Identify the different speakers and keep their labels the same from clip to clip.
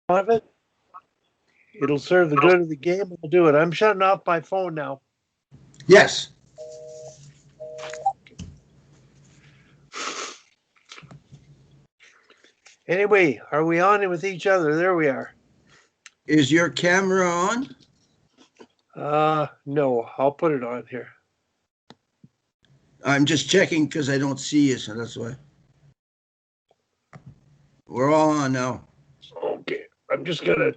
Speaker 1: of it. It'll serve the good of the game. We'll do it. I'm shutting off my phone now.
Speaker 2: Yes.
Speaker 1: Anyway, are we on with each other? There we are.
Speaker 2: Is your camera on?
Speaker 1: No, I'll put it on here.
Speaker 2: I'm just checking because I don't see you, so that's why. We're all on now.
Speaker 1: Okay, I'm just gonna.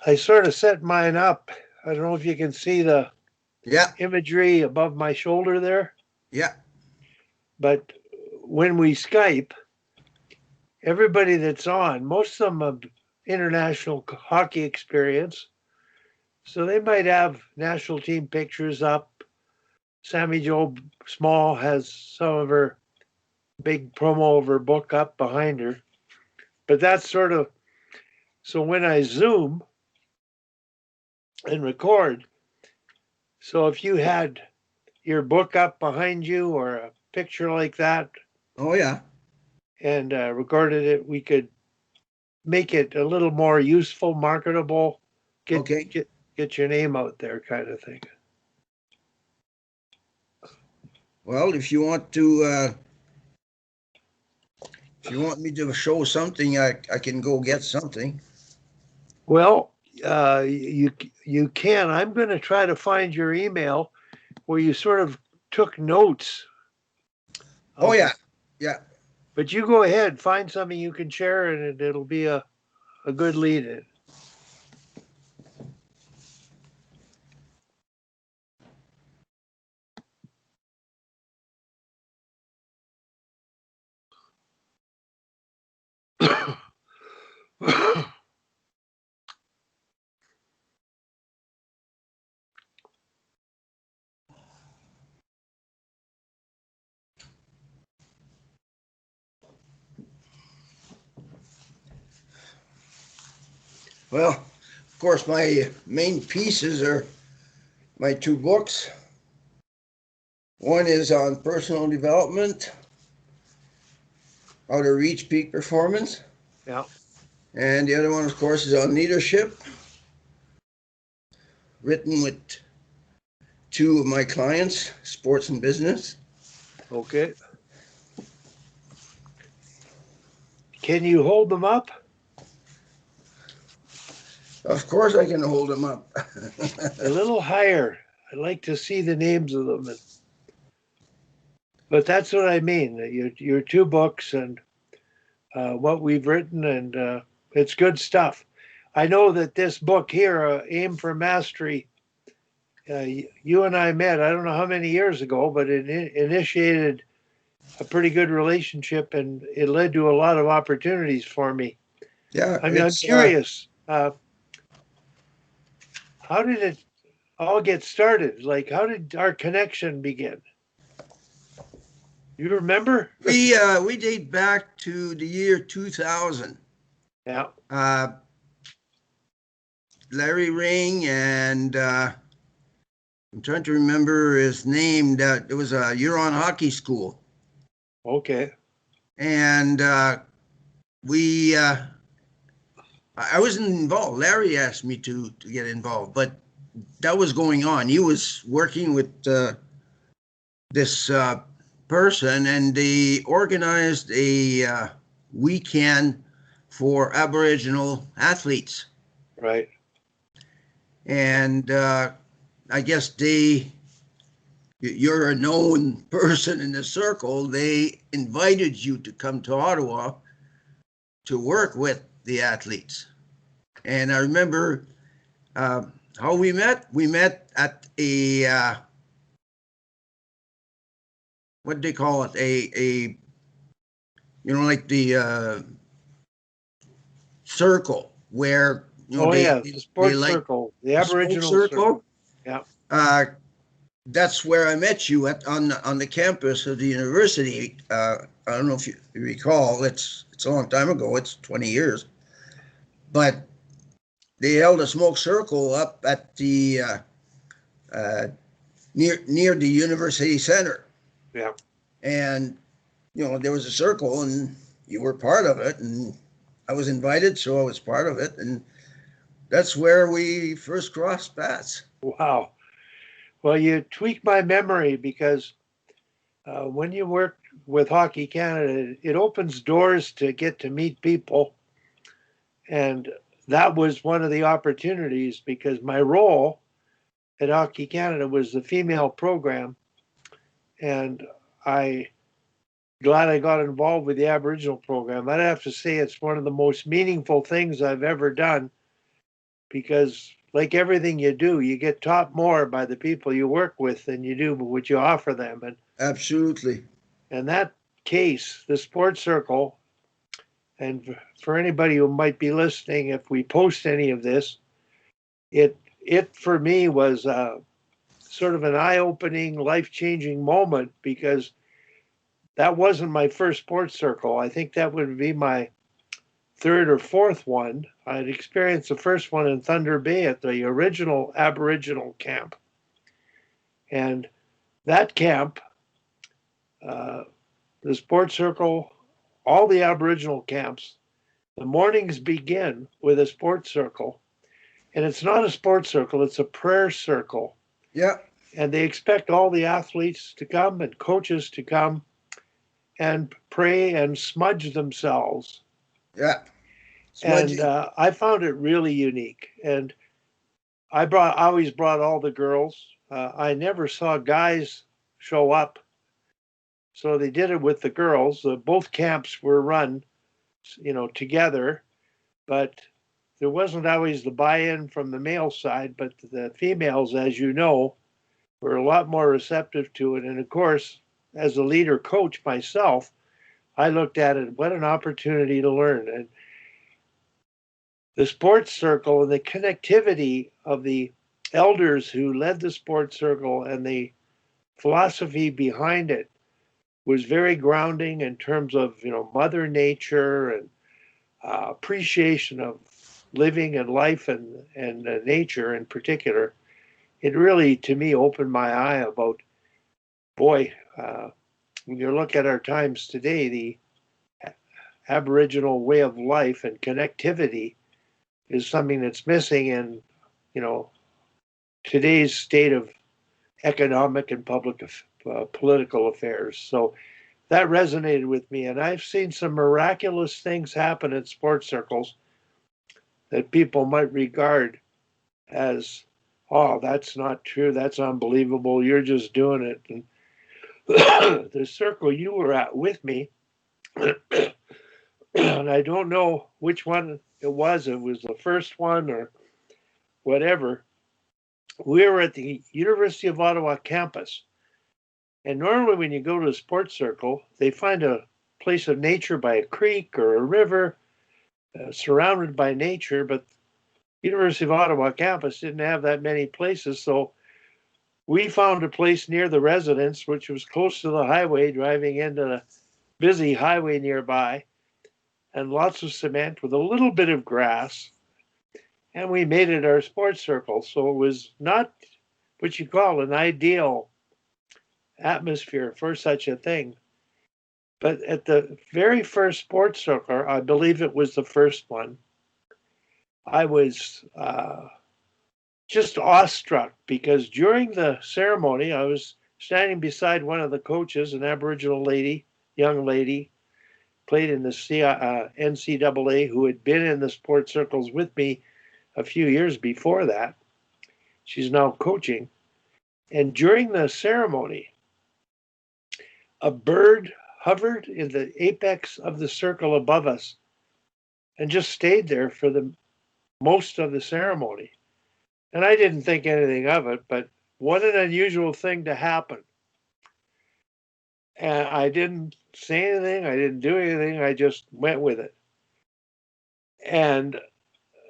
Speaker 1: I sort of set mine up. I don't know if you can see the imagery above my shoulder there.
Speaker 2: Yeah.
Speaker 1: But when we Skype, everybody that's on, most of them have international hockey experience. So they might have national team pictures up. Sammy Jo Small has some of her big promo of her book up behind her. But that's sort of, so when I Zoom and record, so if you had your book up behind you or a picture like that.
Speaker 2: Oh, yeah.
Speaker 1: And recorded it, we could make it a little more useful, marketable, get your name out there kind of thing.
Speaker 2: Well, if you want to, if you want me to show something, I can go get something.
Speaker 1: Well, you can. I'm going to try to find your email where you sort of took notes.
Speaker 2: Oh, yeah. Yeah.
Speaker 1: But you go ahead, find something you can share, and it'll be a good lead in.
Speaker 2: Well, of course, my main pieces are my two books. One is on personal development, how to reach peak performance.
Speaker 1: Yeah.
Speaker 2: And the other one, of course, is on leadership, written with two of my clients, sports and business.
Speaker 1: Okay. Can you hold them up?
Speaker 2: Of course I can hold them up.
Speaker 1: A little higher. I'd like to see the names of them. But that's what I mean. Your two books and what we've written, and it's good stuff. I know that this book here, Aim for Mastery, you and I met, I don't know how many years ago, but it initiated a pretty good relationship, and it led to a lot of opportunities for me.
Speaker 2: Yeah.
Speaker 1: I'm curious. How did it all get started? Like, how did our connection begin? You remember?
Speaker 2: We date back to the year 2000.
Speaker 1: Yeah.
Speaker 2: Larry Ring and I'm trying to remember his name. That it was a Huron hockey school.
Speaker 1: Okay.
Speaker 2: And I wasn't involved. Larry asked me to get involved, but that was going on. He was working with this person, and they organized a weekend for Aboriginal athletes.
Speaker 1: Right.
Speaker 2: And I guess you're a known person in the circle. They invited you to come to Ottawa to work with the athletes. And I remember how we met. We met at a what do they call it? A like the circle where
Speaker 1: the sports circle, the Aboriginal circle.
Speaker 2: Yeah. That's where I met you on the campus of the university. I don't know if you recall. It's a long time ago. It's 20 years. But they held a smoke circle up at the near the university center.
Speaker 1: Yeah.
Speaker 2: And there was a circle, and you were part of it, and I was invited, so I was part of it, and that's where we first crossed paths.
Speaker 1: Wow. Well, you tweak my memory because when you work with Hockey Canada, it opens doors to get to meet people. And that was one of the opportunities because my role at Hockey Canada was the female program. And I glad I got involved with the Aboriginal program. I'd have to say it's one of the most meaningful things I've ever done because, like everything you do, you get taught more by the people you work with than you do what you offer them. And
Speaker 2: Absolutely.
Speaker 1: in that case, the sports circle, and for anybody who might be listening, if we post any of this, it for me was sort of an eye-opening, life-changing moment because that wasn't my first sports circle. I think that would be my third or fourth one. I'd experienced the first one in Thunder Bay at the original Aboriginal camp. And that camp, uh, the sports circle, all the Aboriginal camps, the mornings begin with a sports circle. And it's not a sports circle, it's a prayer circle.
Speaker 2: Yeah.
Speaker 1: And they expect all the athletes to come and coaches to come and pray and smudge themselves.
Speaker 2: Yeah.
Speaker 1: And
Speaker 2: Smudging.
Speaker 1: I found it really unique. And I always brought all the girls. I never saw guys show up, so they did it with the girls. Both camps were run, together, but there wasn't always the buy-in from the male side. But the females, as you know, were a lot more receptive to it. And of course, as a leader coach myself, I looked at it, what an opportunity to learn. And the sports circle and the connectivity of the elders who led the sports circle and the philosophy behind it was very grounding in terms of mother nature and appreciation of living and life and nature in particular. It really, to me, opened my eye about, boy, when you look at our times today, the Aboriginal way of life and connectivity is something that's missing in, you know, today's state of economic and political affairs. So that resonated with me. And I've seen some miraculous things happen in sports circles that people might regard as, oh, that's not true. That's unbelievable. You're just doing it. And the circle you were at with me, and I don't know which one it was. It was the first one or whatever. We were at the University of Ottawa campus. And normally, when you go to a sports circle, they find a place of nature by a creek or a river, surrounded by nature. But University of Ottawa campus didn't have that many places, so we found a place near the residence, which was close to the highway, driving into the busy highway nearby, and lots of cement with a little bit of grass. And we made it our sports circle. So it was not what you call an ideal atmosphere for such a thing. But at the very first sports circle, I believe it was the first one, I was just awestruck because during the ceremony, I was standing beside one of the coaches, an Aboriginal lady, young lady, played in the NCAA, who had been in the sports circles with me a few years before that. She's now coaching. And during the ceremony, a bird hovered in the apex of the circle above us and just stayed there for the most of the ceremony. And I didn't think anything of it, but what an unusual thing to happen. And I didn't say anything, I didn't do anything, I just went with it. And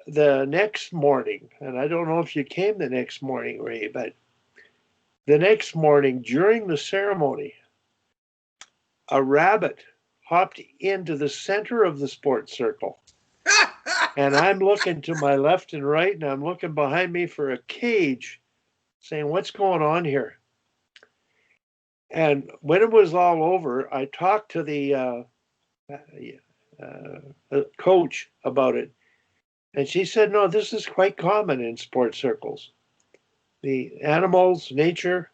Speaker 1: the next morning, and I don't know if you came the next morning, Ray, but the next morning during the ceremony, a rabbit hopped into the center of the sports circle. And I'm looking to my left and right, and I'm looking behind me for a cage, saying, what's going on here? And when it was all over, I talked to the coach about it. And she said, no, this is quite common in sports circles. The animals, nature,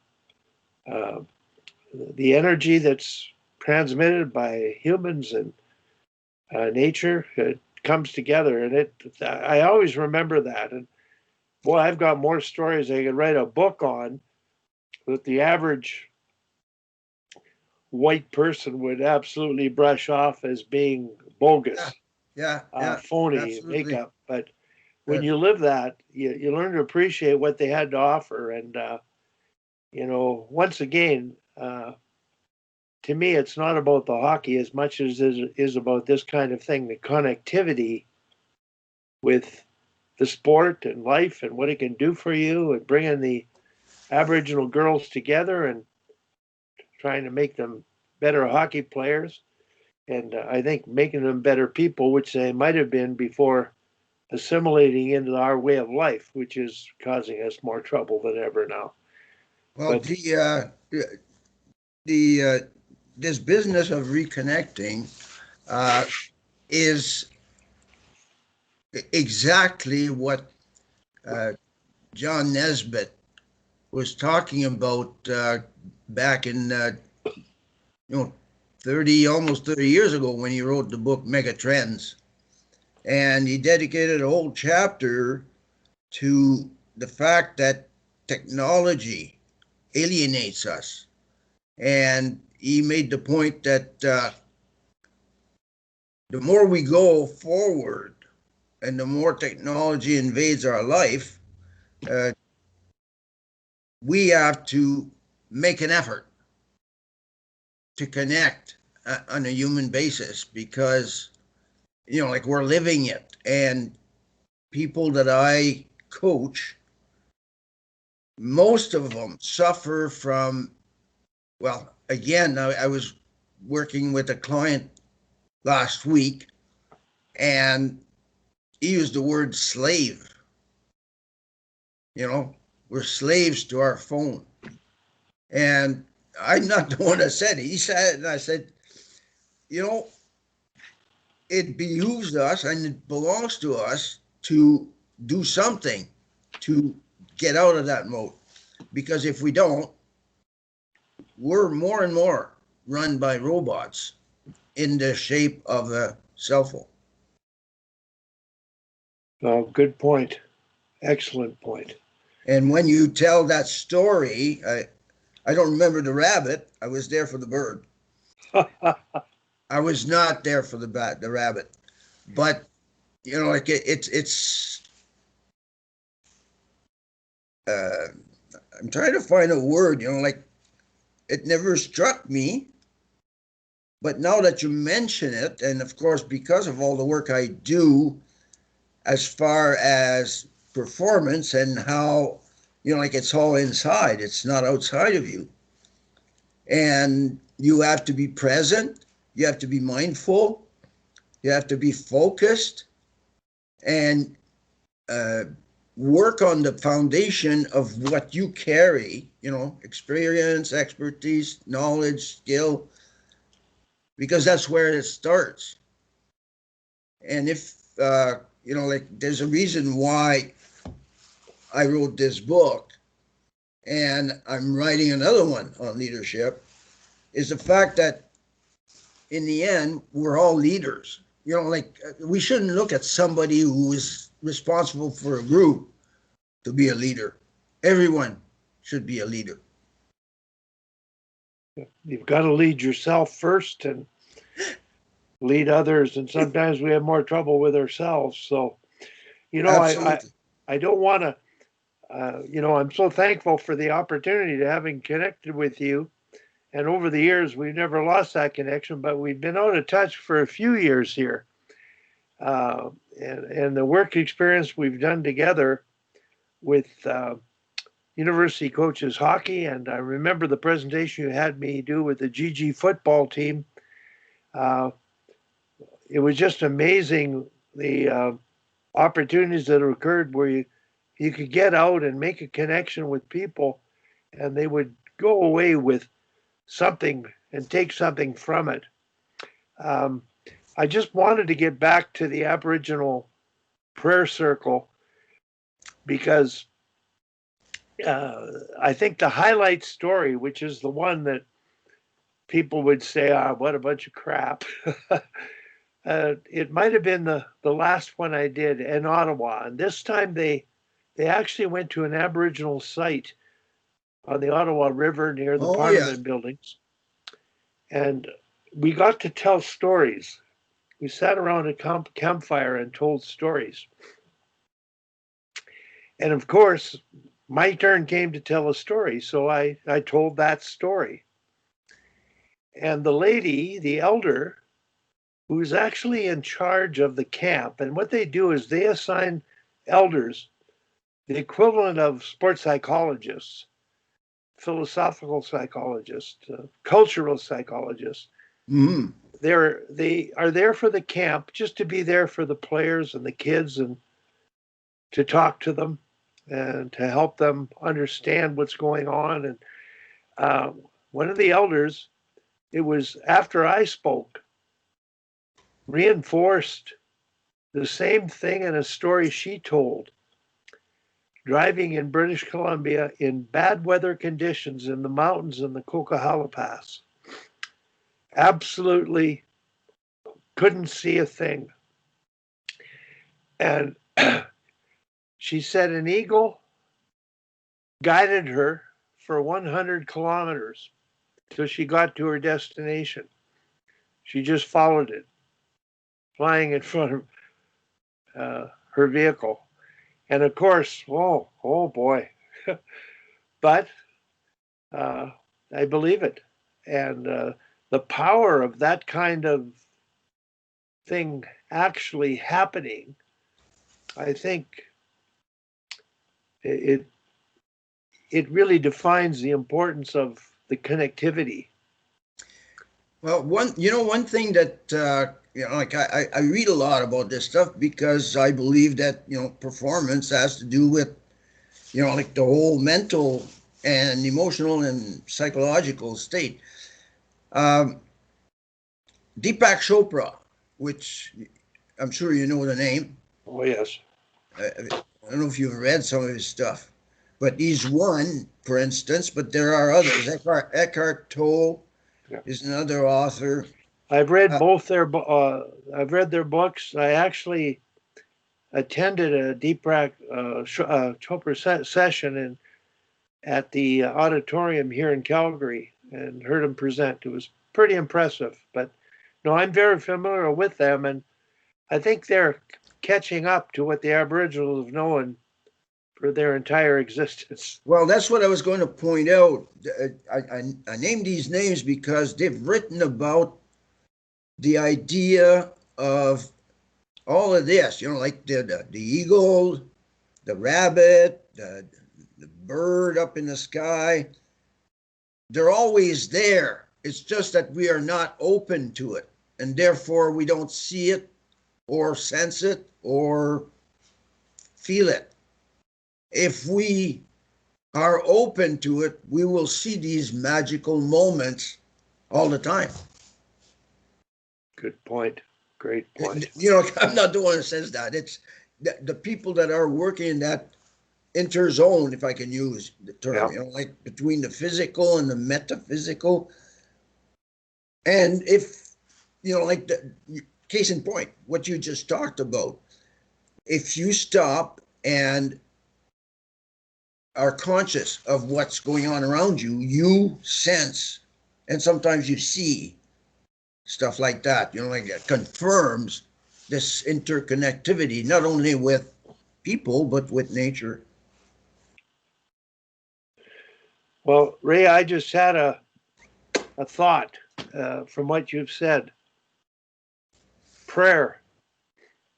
Speaker 1: uh, the energy that's transmitted by humans and nature, it comes together. And I always remember that. And boy, I've got more stories I could write a book on that the average white person would absolutely brush off as being bogus,
Speaker 2: Yeah,
Speaker 1: phony
Speaker 2: absolutely.
Speaker 1: makeup. But when
Speaker 2: Uh,
Speaker 1: you live that, you learn to appreciate what they had to offer. And, once again, to me, it's not about the hockey as much as it is about this kind of thing, the connectivity with the sport and life and what it can do for you, and bringing the Aboriginal girls together and trying to make them better hockey players. And I think making them better people, which they might have been before assimilating into our way of life, which is causing us more trouble than ever now.
Speaker 2: well,
Speaker 1: But
Speaker 2: the this business of reconnecting uh, is exactly what uh, John Nesbitt was talking about back in you know 30 almost 30 years ago when he wrote the book Megatrends, and he dedicated a whole chapter to the fact that technology alienates us. And he made the point that the more we go forward and the more technology invades our life, uh, we have to make an effort to connect on a human basis because, like we're living it. And people that I coach, most of them suffer from, well, again, I was working with a client last week and he used the word slave. You know, we're slaves to our phone. And I'm not the one that said it. He said it, and I said, you know, it behooves us and it belongs to us to do something to get out of that mode. Because if we don't, we're more and more run by robots in the shape of a cell phone.
Speaker 1: good point. Excellent point.
Speaker 2: And when you tell that story, I don't remember the rabbit. I was there for the bird. I was not there for the rabbit. But like it's. Uh, I'm trying to find a word. Like it never struck me. But now that you mention it, and of course because of all the work I do, as far as performance and how like it's all inside. It's not outside of you, and you have to be present. You have to be mindful. You have to be focused and uh, work on the foundation of what you carry, experience, expertise, knowledge, skill, because that's where it starts. And if, like there's a reason why I wrote this book and I'm writing another one on leadership, is the fact that in the end, we're all leaders. Like we shouldn't look at somebody who is responsible for a group to be a leader. Everyone should be a leader.
Speaker 1: You've got to lead yourself first and lead others. And sometimes we have more trouble with ourselves. So, you know, I, I,
Speaker 2: Absolutely.
Speaker 1: I don't want to, I'm so thankful for the opportunity to having connected with you. And over the years, we've never lost that connection, but we've been out of touch for a few years here. And the work experience we've done together with university coaches hockey, and I remember the presentation you had me do with the GG football team. Uh, it was just amazing the opportunities that occurred where you could get out and make a connection with people, and they would go away with something and take something from it. Um, I just wanted to get back to the Aboriginal prayer circle because I think the highlight story, which is the one that people would say, what a bunch of crap. It might have been the last one I did in Ottawa. And this time they actually went to an Aboriginal site on the Ottawa River near the
Speaker 2: Oh yeah.
Speaker 1: Parliament buildings. And we got to tell stories. We sat around a campfire and told stories. And of course, my turn came to tell a story. So I told that story. And the lady, the elder, who's actually in charge of the camp, and what they do is they assign elders, the equivalent of sports psychologists, philosophical psychologists, cultural psychologists.
Speaker 2: Mm-hmm.
Speaker 1: They are there for the camp, just to be there for the players and the kids, and to talk to them and to help them understand what's going on. And uh, one of the elders, it was after I spoke, reinforced the same thing in a story she told, driving in British Columbia in bad weather conditions in the mountains in the Coquihalla Pass. Absolutely couldn't see a thing. And she said an eagle guided her for 100 kilometers till she got to her destination. She just followed it, flying in front of her vehicle. And of course, oh boy. But I believe it. And the power of that kind of thing actually happening, I think it it really defines the importance of the connectivity.
Speaker 2: Well, one thing that like I read a lot about this stuff because I believe that performance has to do with like the whole mental and emotional and psychological state. Um, Deepak Chopra, which I'm sure you know the name.
Speaker 1: Oh yes.
Speaker 2: I don't know if you've read some of his stuff, but he's one, for instance. But there are others. Eckhart Tolle
Speaker 1: Yeah.
Speaker 2: is another author.
Speaker 1: I've read both their. I've read their books. I actually attended a Deepak Chopra session at the auditorium here in Calgary and heard him present. It was pretty impressive. But no, I'm very familiar with them, and I think they're catching up to what the Aboriginals have known for their entire existence.
Speaker 2: Well, that's what I was going to point out. I named these names because they've written about the idea of all of this, like the eagle, the rabbit, the bird up in the sky. They're always there. It's just that we are not open to it. And therefore, we don't see it or sense it or feel it. If we are open to it, we will see these magical moments all the time.
Speaker 1: Good point. Great point.
Speaker 2: I'm not the one that says that. It's the people that are working in that interzone, if I can use the term, like between the physical and the metaphysical. And if, like the case in point, what you just talked about, if you stop and are conscious of what's going on around you, you sense, and sometimes you see stuff like that, like it confirms this interconnectivity, not only with people, but with nature.
Speaker 1: Well, Ray, I just had a thought from what you've said. Prayer,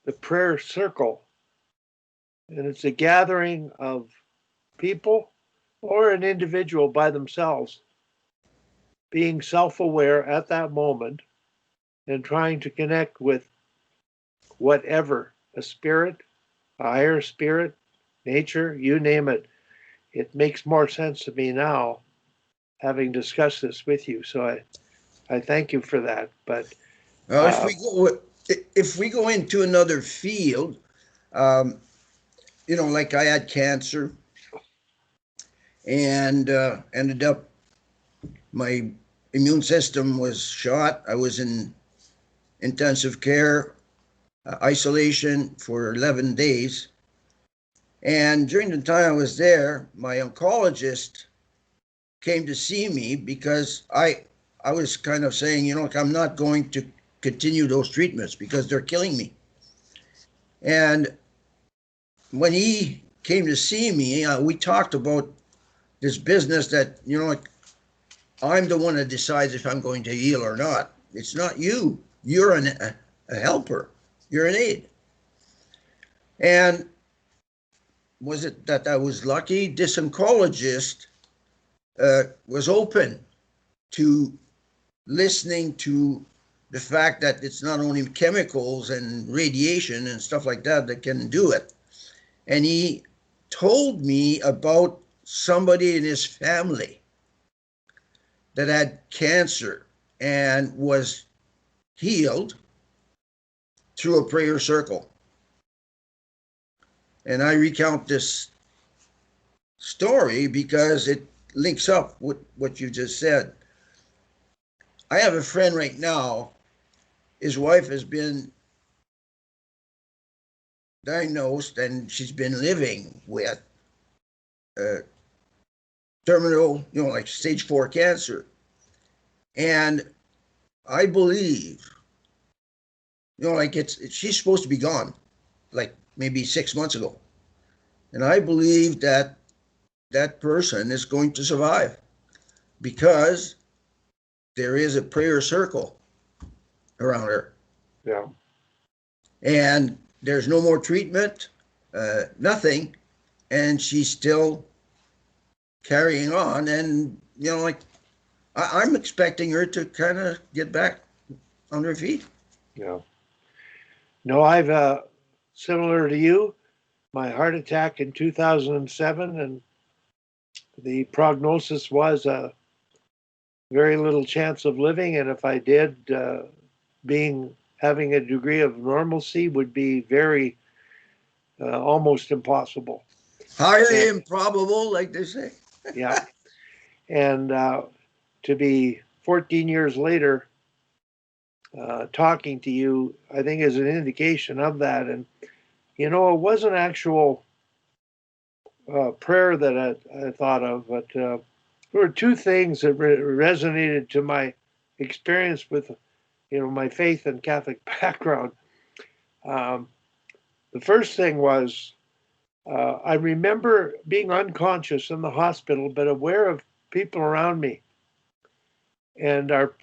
Speaker 1: the prayer circle, and it's a gathering of people or an individual by themselves being self-aware at that moment and trying to connect with whatever, a spirit, a higher spirit, nature, you name it. It makes more sense to me now, having discussed this with you. So I thank you for that. But
Speaker 2: Well,
Speaker 1: Uh,
Speaker 2: if we go into another field, um, like I had cancer and ended up my immune system was shot. I was in intensive care isolation for 11 days. And during the time I was there, my oncologist came to see me because I was kind of saying, I'm not going to continue those treatments because they're killing me. And when he came to see me, we talked about this business that, like I'm the one that decides if I'm going to heal or not. It's not you. You're a helper. You're an aid. And was it that I was lucky? This oncologist was open to listening to the fact that it's not only chemicals and radiation and stuff like that that can do it. And he told me about somebody in his family that had cancer and was healed through a prayer circle. And I recount this story because it links up with what you just said. I have a friend right now. His wife has been diagnosed and she's been living with uh, terminal, like stage 4 cancer. And I believe, like she's supposed to be gone, like maybe 6 months ago. And I believe that that person is going to survive because there is a prayer circle around her.
Speaker 1: yeah.
Speaker 2: And there's no more treatment, nothing. And she's still carrying on. And, like I'm expecting her to kind of get back on her feet.
Speaker 1: Yeah. No, I've similar to you, my heart attack in 2007, and the prognosis was very little chance of living, and if I did, being having a degree of normalcy would be very almost impossible.
Speaker 2: Highly
Speaker 1: And
Speaker 2: improbable, like they say.
Speaker 1: yeah, and to be 14 years later talking to you, I think is an indication of that. And it wasn't actual prayer that I thought of, but there were two things that resonated to my experience with my faith and Catholic background. Um, the first thing was I remember being unconscious in the hospital, but aware of people around me. And our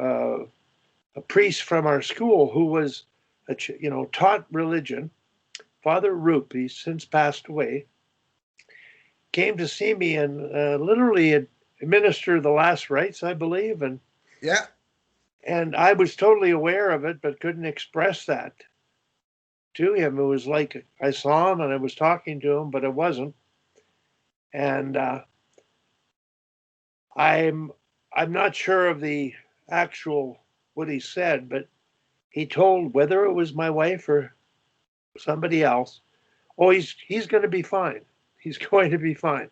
Speaker 1: uh, a priest from our school who was, taught religion, Father Roop, he's since passed away, came to see me and literally administered the last rites, I believe,
Speaker 2: Yeah.
Speaker 1: and I was totally aware of it, but couldn't express that to him. It was like I saw him and I was talking to him, but it wasn't. And I'm I'm not sure of the actual what he said, but he told whether it was my wife or somebody else, oh, he's going to be fine. He's going to be fine.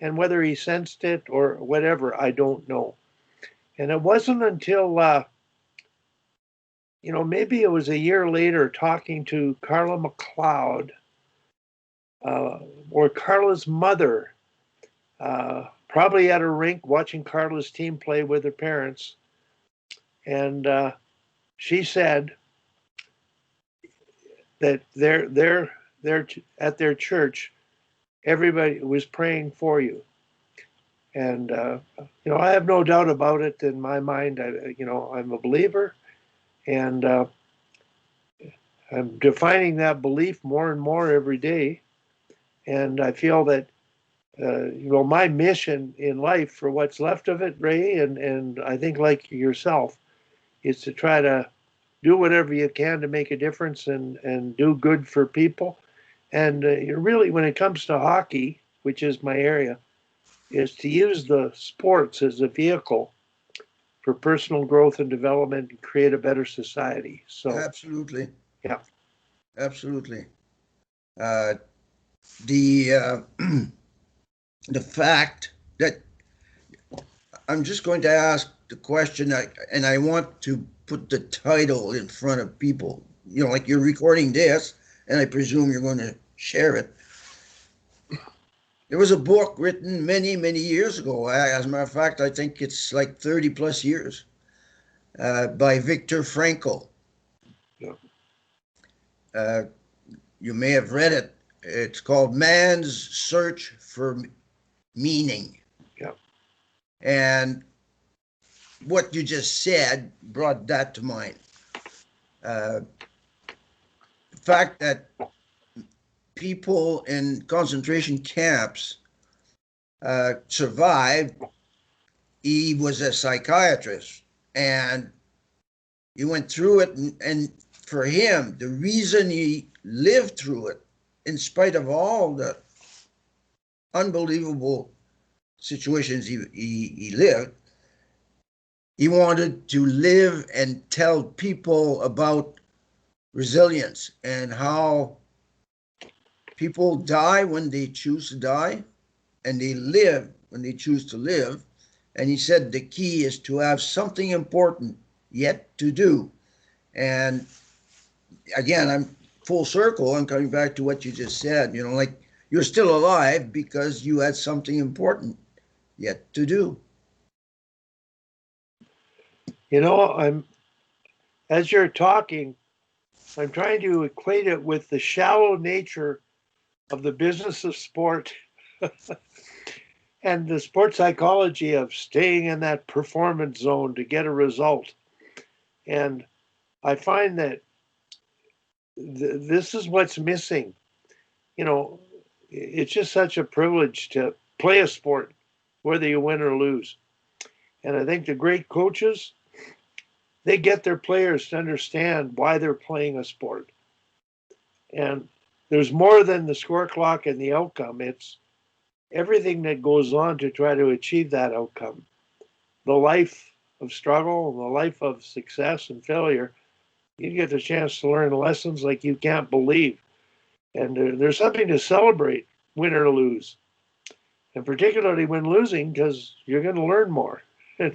Speaker 1: And whether he sensed it or whatever, I don't know. And it wasn't until maybe it was a year later talking to Carla McLeod uh, or Carla's mother, probably at a rink watching Carla's team play with her parents. And she said that they're at their church, everybody was praying for you. And, I have no doubt about it in my mind. I'm a believer and I'm defining that belief more and more every day. And I feel that my mission in life for what's left of it, Ray, and I think like yourself, is to try to do whatever you can to make a difference and do good for people. And really, when it comes to hockey, which is my area, is to use the sports as a vehicle for personal growth and development and create a better society. So,
Speaker 2: Absolutely.
Speaker 1: yeah.
Speaker 2: Absolutely. Uh, the the fact that I'm just going to ask the question, and I want to put the title in front of people. You know, like you're recording this, and I presume you're going to share it. There was a book written many, many years ago. As a matter of fact, I think it's like 30 plus years, by Viktor Frankl.
Speaker 1: Yeah.
Speaker 2: Uh, you may have read it. It's called Man's Search for Meaning.
Speaker 1: Yeah.
Speaker 2: And what you just said brought that to mind. The fact that people in concentration camps survived. He was a psychiatrist, and he went through it, and for him, the reason he lived through it, in spite of all the unbelievable situations he lived, he wanted to live and tell people about resilience and how people die when they choose to die and they live when they choose to live. And he said the key is to have something important yet to do. And again, I'm full circle. I'm coming back to what you just said. You know, like you're still alive because you had something important yet to do.
Speaker 1: You know, as you're talking, I'm trying to equate it with the shallow nature of the business of sport and the sport psychology of staying in that performance zone to get a result. And I find that this is what's missing. You know, it's just such a privilege to play a sport, whether you win or lose. And I think the great coaches, they get their players to understand why they're playing a sport. And there's more than the score clock and the outcome. It's everything that goes on to try to achieve that outcome. The life of struggle, the life of success and failure, you get the chance to learn lessons like you can't believe. And there's something to celebrate, win or lose. And particularly when losing, because you're going to learn more.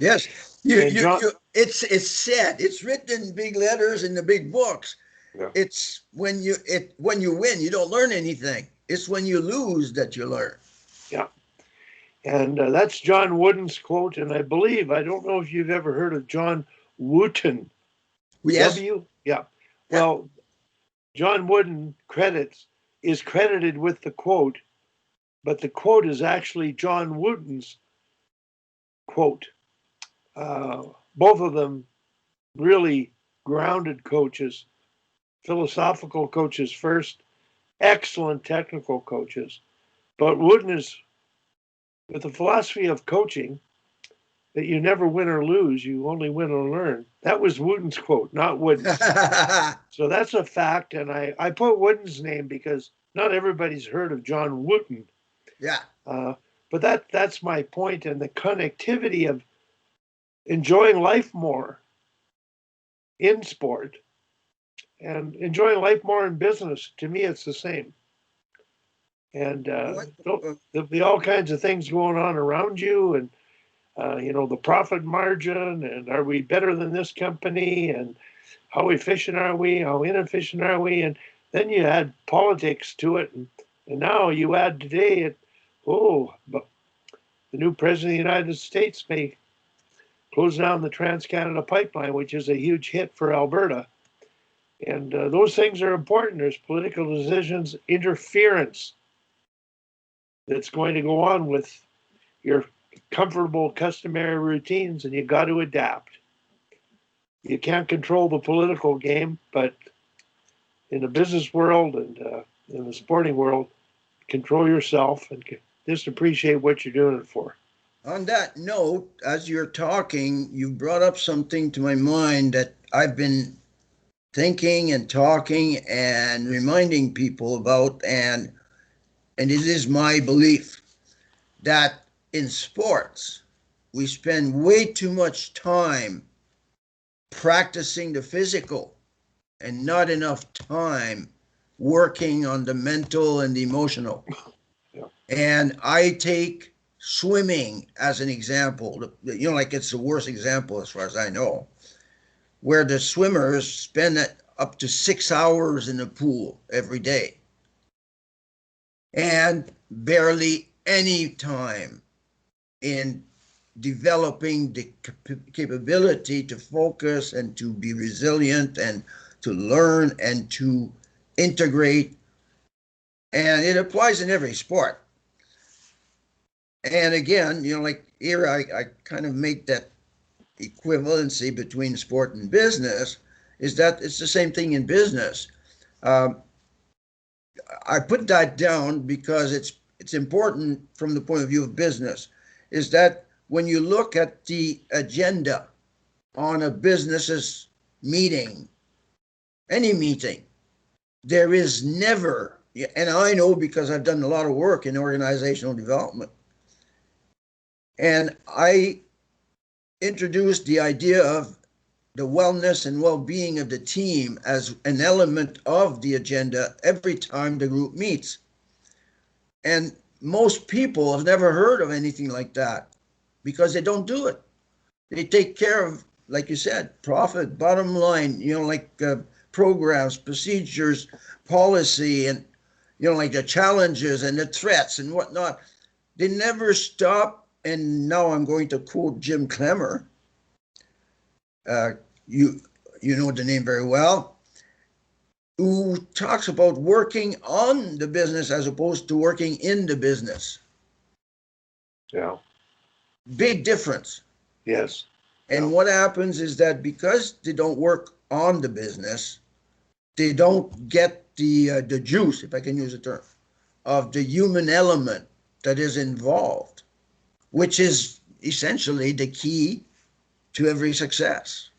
Speaker 2: Yes,
Speaker 1: And John,
Speaker 2: it's said, it's written in big letters in the big books.
Speaker 1: yeah,
Speaker 2: It's when you win, you don't learn anything. It's when you lose that you learn.
Speaker 1: yeah. And that's John Wooden's quote. And I believe, I don't know if you've ever heard of John Wooten.
Speaker 2: Yes,
Speaker 1: W? Yeah.
Speaker 2: yeah.
Speaker 1: Well, John Wooden is credited with the quote, but the quote is actually John Wooten's quote. Uh, Both of them really grounded coaches, philosophical coaches first, excellent technical coaches. But Wooden is with the philosophy of coaching that you never win or lose, you only win or learn. That was Wooden's quote, not Wooden's. So that's a fact. And I put Wooden's name because not everybody's heard of John Wooden.
Speaker 2: Yeah.
Speaker 1: Uh, but that's my point, and the connectivity of enjoying life more in sport and enjoying life more in business. To me, it's the same. And
Speaker 2: What?
Speaker 1: there'll be all kinds of things going on around you, and the profit margin, and are we better than this company, and how efficient are we, how inefficient are we, and then you add politics to it, and now you add today, but the new president of the United States may close down the Trans-Canada Pipeline, which is a huge hit for Alberta. And those things are important. There's political decisions, interference that's going to go on with your comfortable, customary routines, and you got to adapt. You can't control the political game, but in the business world and in the sporting world, control yourself and just appreciate what you're doing it for.
Speaker 2: On that note, as you're talking, you brought up something to my mind that I've been thinking and talking and reminding people about, and it is my belief that in sports, we spend way too much time practicing the physical and not enough time working on the mental and the emotional.
Speaker 1: Yeah.
Speaker 2: And I take swimming as an example, like it's the worst example as far as I know, where the swimmers spend up to 6 hours in the pool every day and barely any time in developing the capability to focus and to be resilient and to learn and to integrate. And it applies in every sport. And again, like here, I kind of make that equivalency between sport and business, is that it's the same thing in business. Um, I put that down because it's important from the point of view of business, is that when you look at the agenda on a business's meeting, any meeting, there is never, and I know because I've done a lot of work in organizational development, and I introduced the idea of the wellness and well-being of the team as an element of the agenda every time the group meets. And most people have never heard of anything like that because they don't do it. They take care of, like you said, profit, bottom line, like programs, procedures, policy, and, like the challenges and the threats and whatnot. They never stop. And now I'm going to quote Jim Clemmer. Uh, you know the name very well, who talks about working on the business as opposed to working in the business.
Speaker 1: Yeah.
Speaker 2: Big difference.
Speaker 1: Yes.
Speaker 2: And
Speaker 1: Yeah.
Speaker 2: what happens is that because they don't work on the business, they don't get the juice, if I can use the term, of the human element that is involved, which is essentially the key to every success.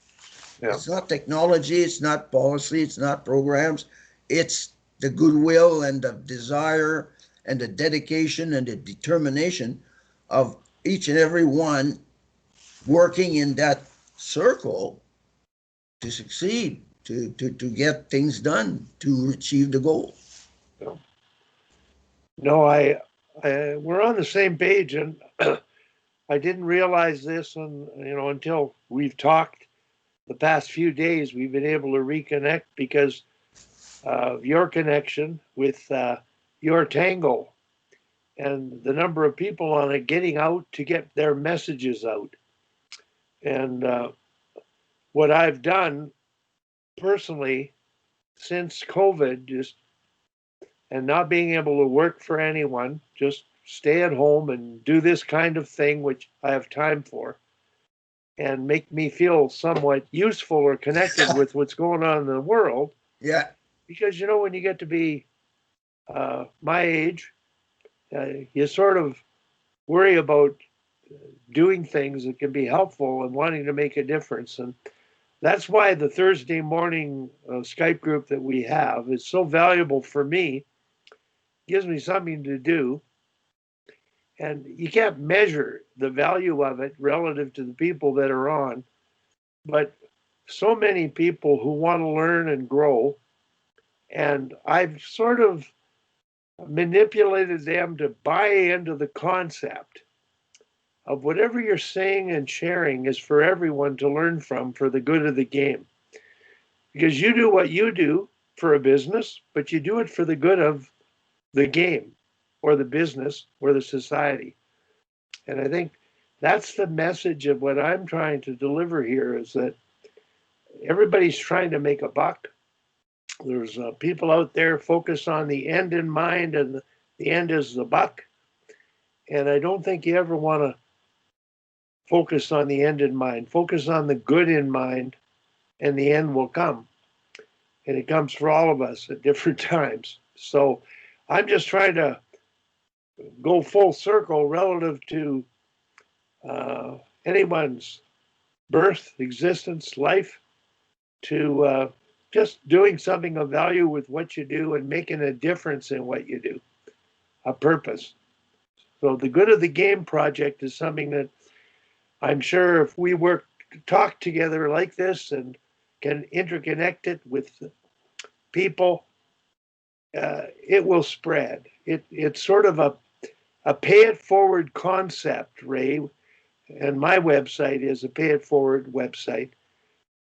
Speaker 1: Yeah.
Speaker 2: It's not technology, it's not policy, it's not programs. It's the goodwill and the desire and the dedication and the determination of each and every one working in that circle to succeed, to get things done, to achieve the goal.
Speaker 1: Yeah. No, we're on the same page, and I didn't realize this, until we've talked the past few days. We've been able to reconnect because of your connection with your tango and the number of people on it getting out to get their messages out. And what I've done personally since COVID, just and not being able to work for anyone, just stay at home and do this kind of thing, which I have time for, and make me feel somewhat useful or connected with what's going on in the world.
Speaker 2: Yeah.
Speaker 1: Because, when you get to be my age, you sort of worry about doing things that can be helpful and wanting to make a difference. And that's why the Thursday morning Skype group that we have is so valuable for me. Gives me something to do. And you can't measure the value of it relative to the people that are on. But so many people who want to learn and grow. And I've sort of manipulated them to buy into the concept of whatever you're saying and sharing is for everyone to learn from for the good of the game. Because you do what you do for a business, but you do it for the good of the game or the business or the society. And I think that's the message of what I'm trying to deliver here is that everybody's trying to make a buck. There's people out there focused on the end in mind, and the end is the buck. And I don't think you ever want to focus on the end in mind. Focus on the good in mind, and the end will come. And it comes for all of us at different times. So I'm just trying to go full circle relative to anyone's birth, existence, life, to just doing something of value with what you do and making a difference in what you do, a purpose. So the Good of the Game project is something that I'm sure if we talk together like this and can interconnect it with people, it will spread. It's sort of a pay it forward concept, Ray. And my website is a pay it forward website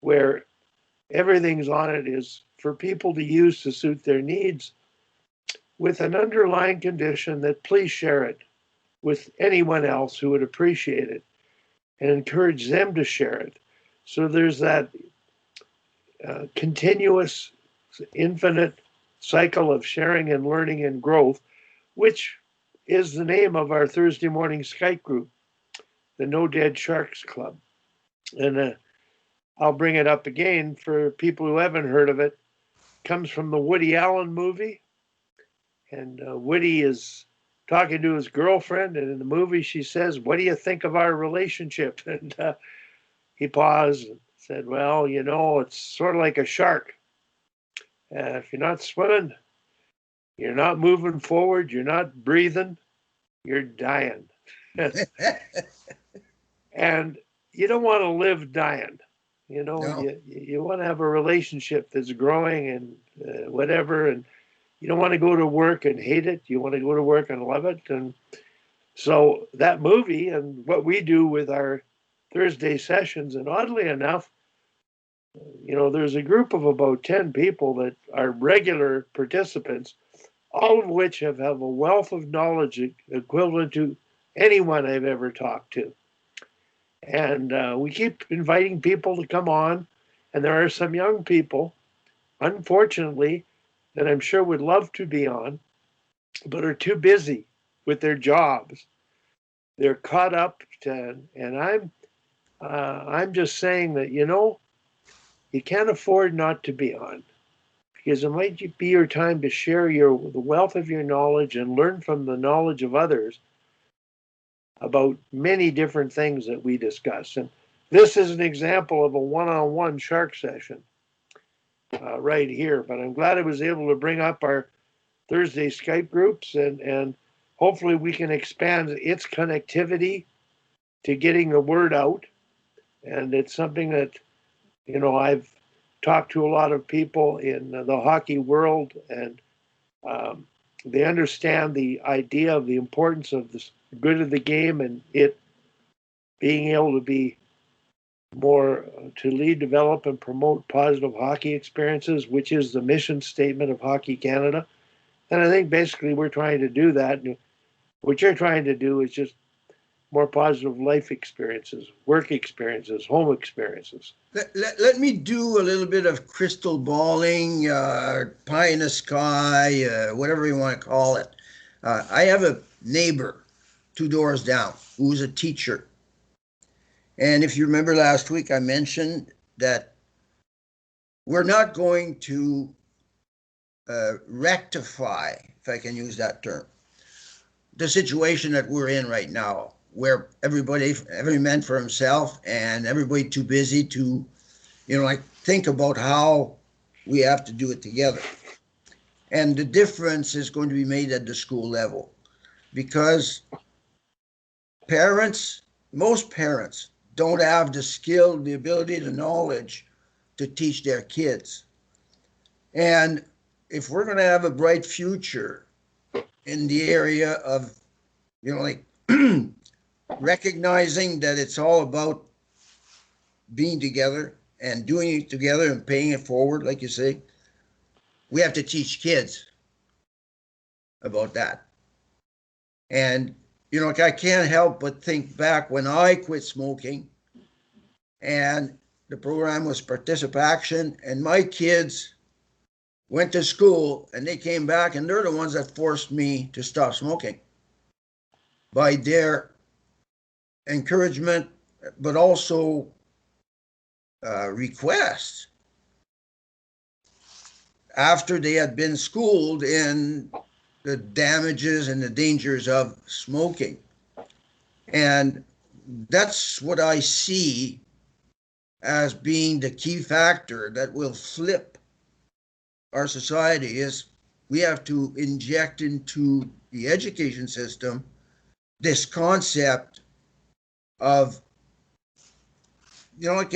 Speaker 1: where everything's on it is for people to use to suit their needs with an underlying condition that please share it with anyone else who would appreciate it and encourage them to share it. So there's that continuous, infinite cycle of sharing and learning and growth, which is the name of our Thursday morning Skype group, the No Dead Sharks Club. And I'll bring it up again for people who haven't heard of it. It comes from the Woody Allen movie. And Woody is talking to his girlfriend. And in the movie, she says, "What do you think of our relationship?" And he paused and said, "Well, it's sort of like a shark. If you're not swimming, you're not moving forward, you're not breathing, you're dying." And you don't want to live dying.
Speaker 2: No.
Speaker 1: You want to have a relationship that's growing and whatever. And you don't want to go to work and hate it. You want to go to work and love it. And so that movie and what we do with our Thursday sessions, and oddly enough, there's a group of about 10 people that are regular participants, all of which have a wealth of knowledge equivalent to anyone I've ever talked to. And we keep inviting people to come on. And there are some young people, unfortunately, that I'm sure would love to be on, but are too busy with their jobs. They're caught up and I'm just saying that, you can't afford not to be on because it might be your time to share the wealth of your knowledge and learn from the knowledge of others about many different things that we discuss. And this is an example of a one-on-one shark session right here. But I'm glad I was able to bring up our Thursday Skype groups and hopefully we can expand its connectivity to getting the word out. And it's something that, I've talked to a lot of people in the hockey world, and they understand the idea of the importance of the good of the game and it being able to be more to lead, develop, and promote positive hockey experiences, which is the mission statement of Hockey Canada. And I think basically we're trying to do that. And what you're trying to do is just more positive life experiences, work experiences, home experiences.
Speaker 2: Let me do a little bit of crystal balling, pie in the sky, whatever you want to call it. I have a neighbor 2 doors down who's a teacher. And if you remember last week, I mentioned that we're not going to rectify, if I can use that term, the situation that we're in right now, where every man for himself and everybody too busy to, think about how we have to do it together. And the difference is going to be made at the school level because most parents don't have the skill, the ability, the knowledge to teach their kids. And if we're going to have a bright future in the area of, recognizing that it's all about being together and doing it together and paying it forward, like you say, we have to teach kids about that. And, I can't help but think back when I quit smoking and the program was participation and my kids went to school and they came back and they're the ones that forced me to stop smoking by their encouragement, but also requests after they had been schooled in the damages and the dangers of smoking. And that's what I see as being the key factor that will flip our society is we have to inject into the education system this concept of you know, like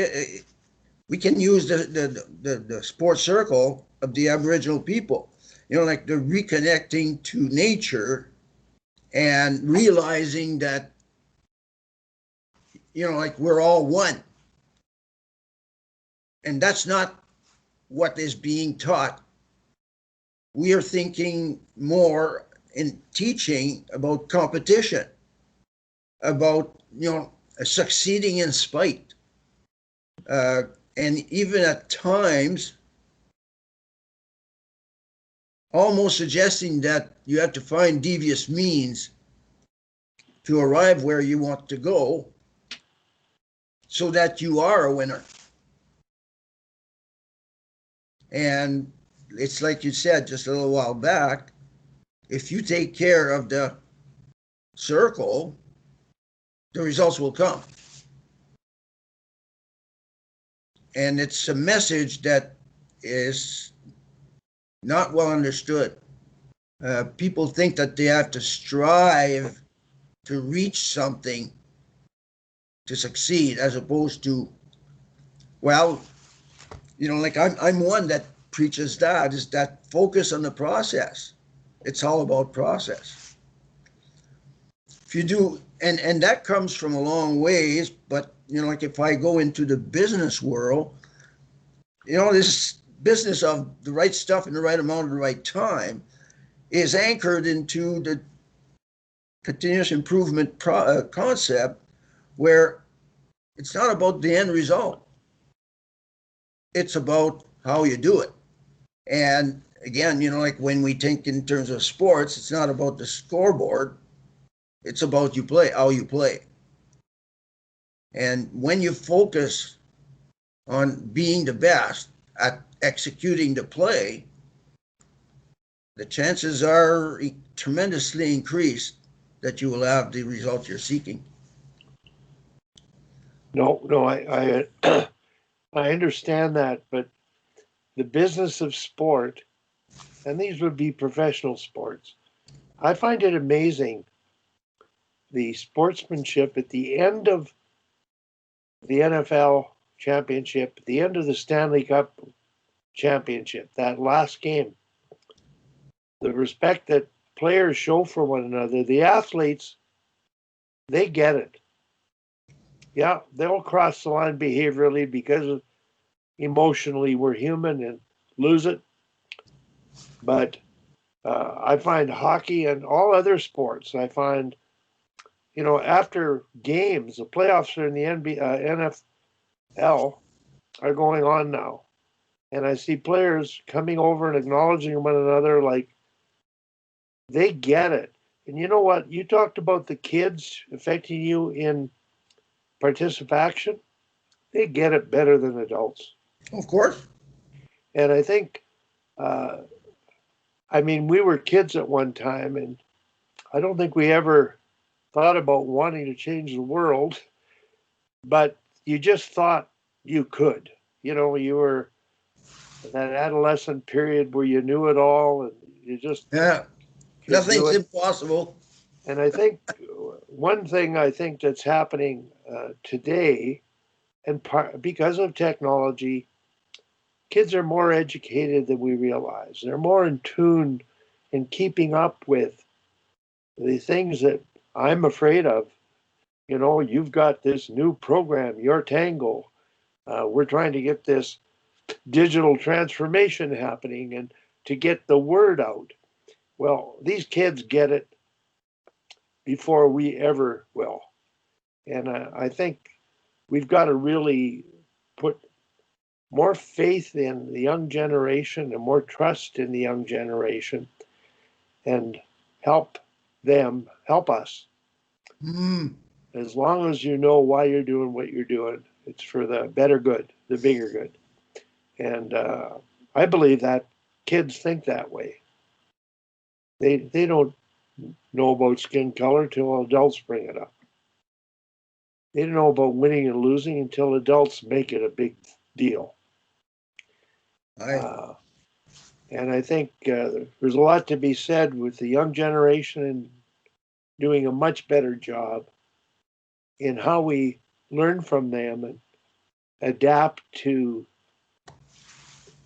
Speaker 2: we can use the sports circle of the Aboriginal people. You know, like they're reconnecting to nature and realizing that, you know, like we're all one. And that's not what is being taught. We are thinking more in teaching about competition, about, you know, succeeding in spite, uh, and even at times almost suggesting that you have to find devious means to arrive where you want to go so that you are a winner. And it's like you said just a little while back, if you take care of the circle, the results will come. And it's a message that is not well understood. People think that they have to strive to reach something to succeed, as opposed to, well, you know, like I'm one that preaches that, is that focus on the process. It's all about process. If you do, and that comes from a long ways, but you know, like if I go into the business world, you know, this business of the right stuff in the right amount at the right time is anchored into the continuous improvement concept, where it's not about the end result, it's about how you do it. And again, you know, like when we think in terms of sports, it's not about the scoreboard, it's about you play, how you play. And when you focus on being the best at executing the play, the chances are tremendously increased that you will have the result you're seeking.
Speaker 1: No, I understand that, but the business of sport, and these would be professional sports, I find it amazing the sportsmanship at the end of the NFL championship, at the end of the Stanley Cup championship, that last game, the respect that players show for one another, the athletes, they get it. Yeah, they'll cross the line behaviorally because emotionally we're human and lose it. But I find hockey and all other sports, I find, you know, after games, the playoffs are in the NFL are going on now. And I see players coming over and acknowledging one another like they get it. And you know what? You talked about the kids affecting you in participation. They get it better than adults.
Speaker 2: Of course.
Speaker 1: And I think, uh, I mean, we were kids at one time, and I don't think we ever thought about wanting to change the world, but you just thought you could. You know, you were that adolescent period where you knew it all and you just
Speaker 2: Yeah.
Speaker 1: could do
Speaker 2: Nothing's
Speaker 1: it.
Speaker 2: impossible.
Speaker 1: And I think one thing I think that's happening today, and because of technology, kids are more educated than we realize. They're more in tune in keeping up with the things that I'm afraid of. You know, you've got this new program, your Tango. We're trying to get this digital transformation happening and to get the word out. Well, these kids get it before we ever will. And I think we've got to really put more faith in the young generation and more trust in the young generation and help them help us.
Speaker 2: Mm.
Speaker 1: As long as you know why you're doing what you're doing, it's for the better good, the bigger good. And I believe that kids think that way. They don't know about skin color till adults bring it up. They don't know about winning and losing until adults make it a big deal.
Speaker 2: I
Speaker 1: Uh, and I think there's a lot to be said with the young generation and doing a much better job in how we learn from them and adapt to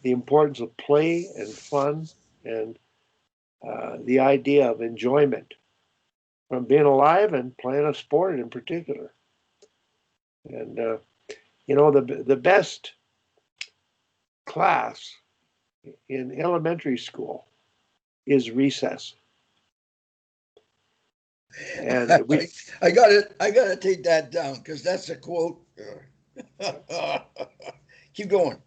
Speaker 1: the importance of play and fun and the idea of enjoyment from being alive and playing a sport in particular. And the best class in elementary school is recess. And we
Speaker 2: I gotta take that down because that's a quote. Keep going.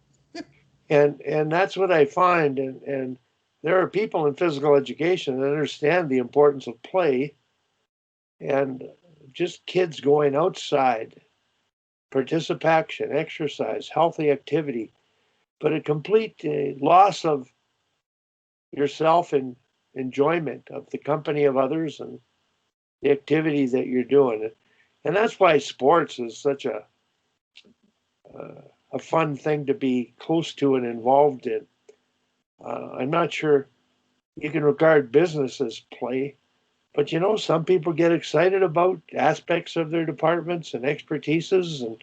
Speaker 1: and that's what I find. And there are people in physical education that understand the importance of play and just kids going outside, participation, exercise, healthy activity, but a complete loss of yourself and enjoyment of the company of others and the activity that you're doing. And that's why sports is such a fun thing to be close to and involved in. I'm not sure you can regard business as play, but some people get excited about aspects of their departments and expertises and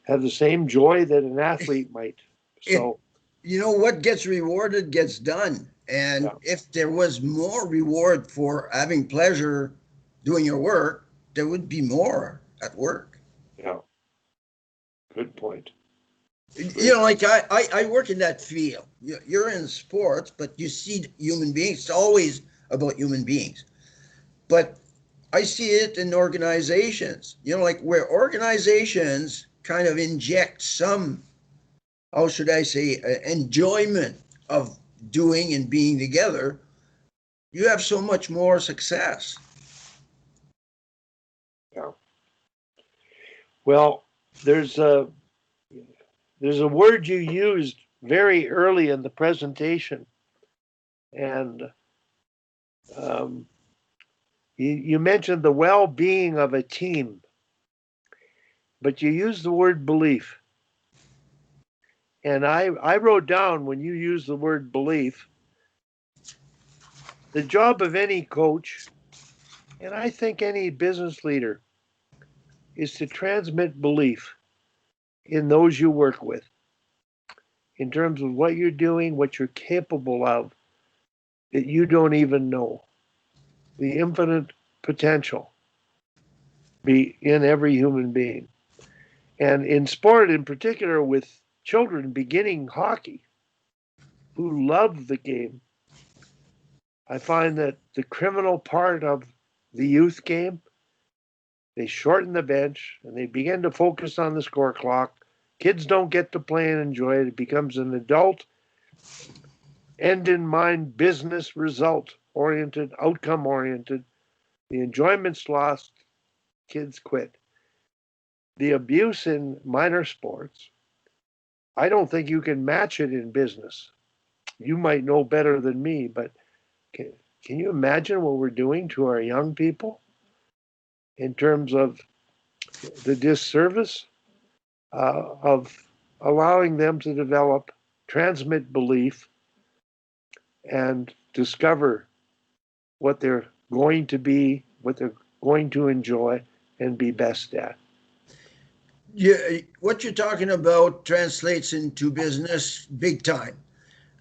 Speaker 1: have the same joy that an athlete might. So,
Speaker 2: what gets rewarded gets done. And
Speaker 1: yeah,
Speaker 2: if there was more reward for having pleasure doing your work, there would be more at work.
Speaker 1: yeah, good point.
Speaker 2: Like I work in that field. You're in sports, but you see human beings. It's always about human beings. But I see it in organizations, like where organizations kind of inject some, how should I say, enjoyment of doing and being together, you have so much more success.
Speaker 1: Yeah. Well, there's a word you used very early in the presentation, and um, you mentioned the well-being of a team, but you used the word belief. And I wrote down when you used the word belief, the job of any coach, and I think any business leader, is to transmit belief in those you work with, in terms of what you're doing, what you're capable of, that you don't even know, the infinite potential be in every human being. And in sport, in particular, with children beginning hockey who love the game, I find that the criminal part of the youth game, they shorten the bench and they begin to focus on the score clock. Kids don't get to play and enjoy it. It becomes an adult, end in mind, business result oriented, outcome oriented. The enjoyment's lost, kids quit. The abuse in minor sports, I don't think you can match it in business. You might know better than me, but can you imagine what we're doing to our young people in terms of the disservice of allowing them to develop, transmit belief, and discover what they're going to be, what they're going to enjoy, and be best at?
Speaker 2: Yeah, what you're talking about translates into business big time.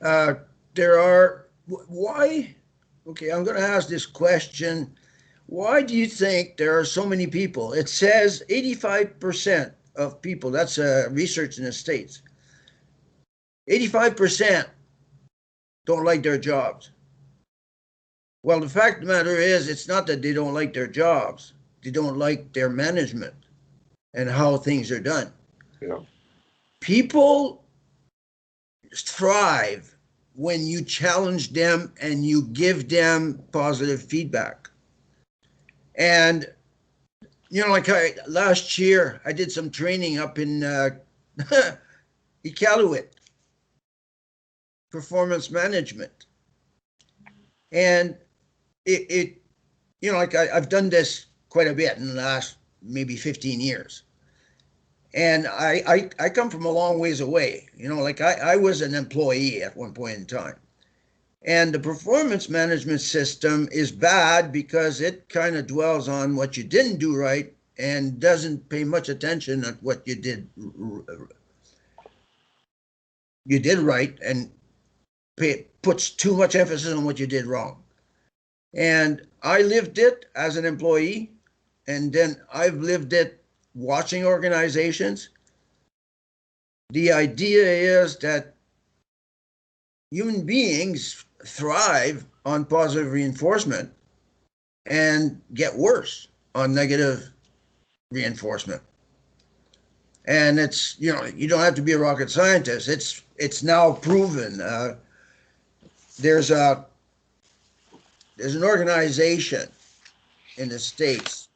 Speaker 2: Uh, there are, why? Okay, I'm going to ask this question. Why do you think there are so many people? It says 85% of people, that's research in the States, 85% don't like their jobs. Well, the fact of the matter is, it's not that they don't like their jobs, they don't like their management and how things are done.
Speaker 1: Yeah.
Speaker 2: People thrive when you challenge them and you give them positive feedback. And like last year, I did some training up in Iqaluit, performance management, and I've done this quite a bit in the last maybe 15 years. And I come from a long ways away. I was an employee at one point in time. And the performance management system is bad because it kind of dwells on what you didn't do right and doesn't pay much attention at what you did you did right and puts too much emphasis on what you did wrong. And I lived it as an employee, and then I've lived it watching organizations. The idea is that human beings thrive on positive reinforcement and get worse on negative reinforcement. And it's, you don't have to be a rocket scientist. It's now proven. There's a there's an organization in the States,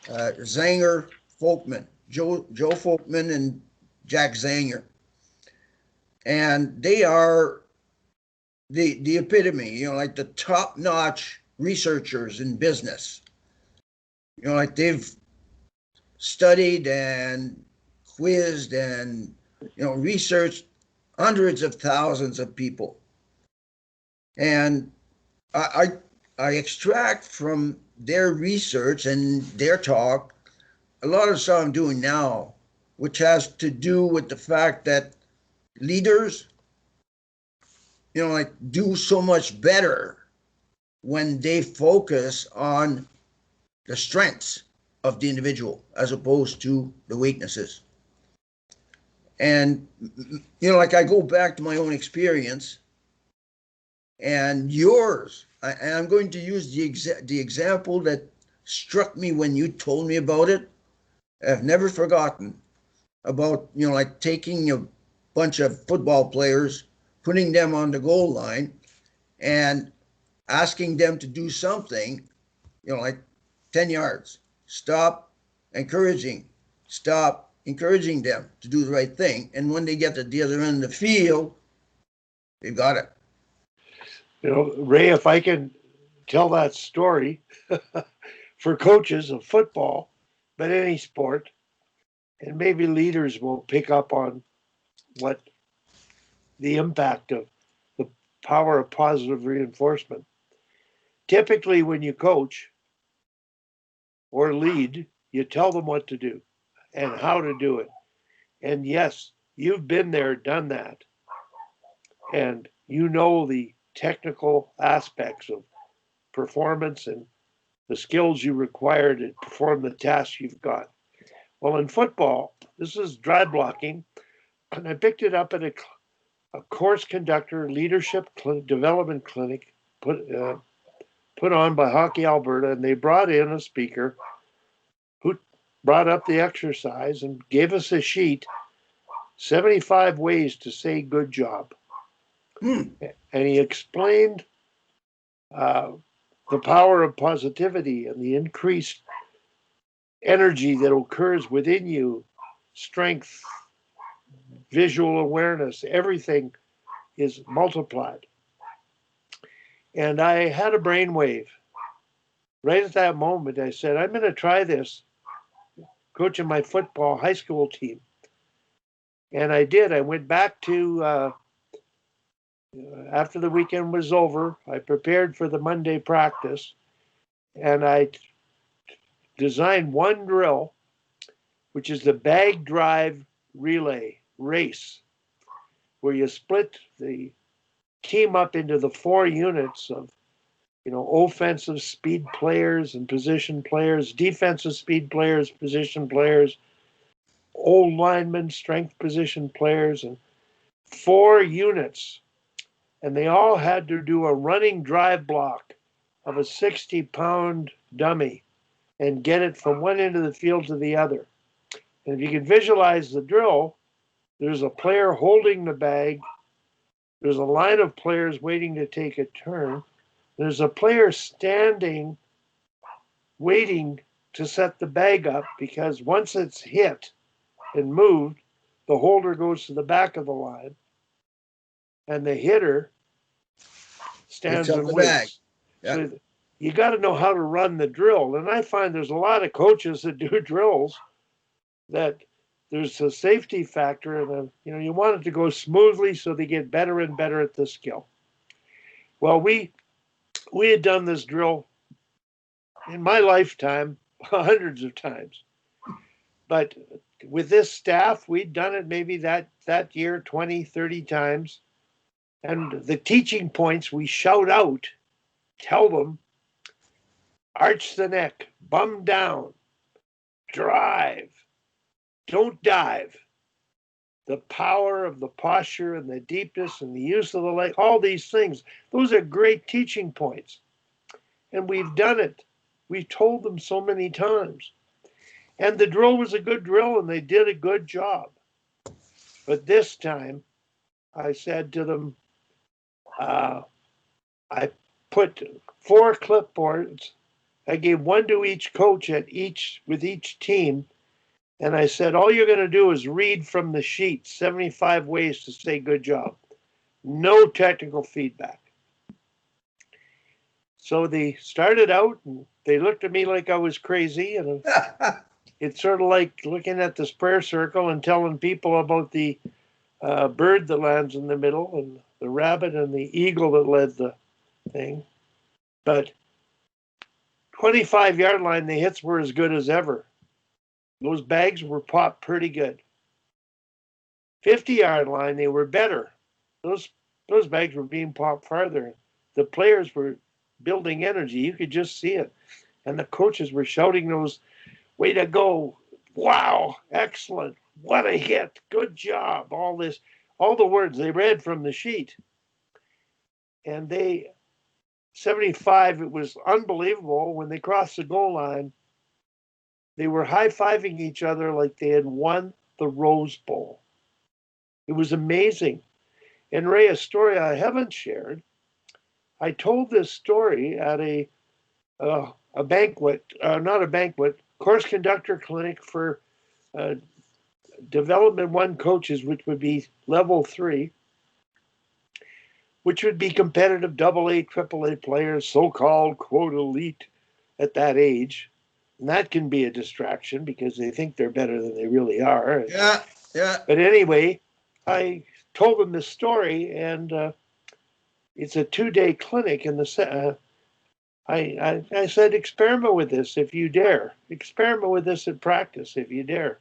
Speaker 2: Zanger Folkman, Joe Folkman and Jack Zanger, and they are the epitome, like the top notch researchers in business. Like they've studied and quizzed and researched hundreds of thousands of people, and I I extract from their research and their talk a lot of stuff I'm doing now, which has to do with the fact that leaders, like do so much better when they focus on the strengths of the individual as opposed to the weaknesses. And, like I go back to my own experience and yours, and I'm going to use the example that struck me when you told me about it. I've never forgotten about, like taking a bunch of football players, putting them on the goal line and asking them to do something, like 10 yards, stop encouraging them to do the right thing. And when they get to the other end of the field, they've got it.
Speaker 1: Ray, if I can tell that story for coaches of football, but any sport, and maybe leaders will pick up on what the impact of the power of positive reinforcement. Typically, when you coach or lead, you tell them what to do and how to do it. And yes, you've been there, done that. And you know the technical aspects of performance and the skills you require to perform the tasks you've got. Well, in football, this is drive blocking, and I picked it up at a course conductor leadership development clinic put on by Hockey Alberta, and they brought in a speaker who brought up the exercise and gave us a sheet, 75 ways to say good job. And he explained the power of positivity and the increased energy that occurs within you, strength, visual awareness, everything is multiplied. And I had a brainwave. Right at that moment, I said, I'm going to try this coaching my football high school team. And I did. I went back to, after the weekend was over, I prepared for the Monday practice, and I designed one drill, which is the bag drive relay race, where you split the team up into the 4 units of, offensive speed players and position players, defensive speed players, position players, old linemen, strength position players, and 4 units. And they all had to do a running drive block of a 60-pound dummy and get it from one end of the field to the other. And if you can visualize the drill, there's a player holding the bag. There's a line of players waiting to take a turn. There's a player standing, waiting to set the bag up, because once it's hit and moved, the holder goes to the back of the line, and the hitter stands and waits. Yeah. So you got to know how to run the drill. And I find there's a lot of coaches that do drills that there's a safety factor, and you want it to go smoothly so they get better and better at the skill. Well, we had done this drill in my lifetime hundreds of times. But with this staff, we'd done it maybe that year 20, 30 times. And the teaching points we shout out, tell them, arch the neck, bum down, drive, don't dive. The power of the posture and the deepness and the use of the leg, all these things, those are great teaching points. And we've done it. We've told them so many times. And the drill was a good drill and they did a good job. But this time, I said to them, I put 4 clipboards. I gave one to each coach with each team. And I said, all you're going to do is read from the sheet 75 ways to say good job. No technical feedback. So they started out and they looked at me like I was crazy. And it's sort of like looking at this prayer circle and telling people about the bird that lands in the middle and the rabbit and the eagle that led the thing. But 25-yard line, the hits were as good as ever. Those bags were popped pretty good. 50-yard line, they were better. Those bags were being popped farther. The players were building energy. You could just see it. And the coaches were shouting those, way to go, wow, excellent, what a hit, good job, all this, all the words they read from the sheet. And 75, it was unbelievable. When they crossed the goal line, they were high-fiving each other like they had won the Rose Bowl. It was amazing. And Ray, a story I haven't shared, I told this story at a banquet, not a banquet, course conductor clinic for Development 1 coaches, which would be level 3, which would be competitive AA, AAA players, so-called, quote, elite at that age. And that can be a distraction because they think they're better than they really are.
Speaker 2: Yeah, yeah.
Speaker 1: But anyway, I told them this story, and it's a 2-day clinic. And I said, experiment with this if you dare. Experiment with this in practice if you dare.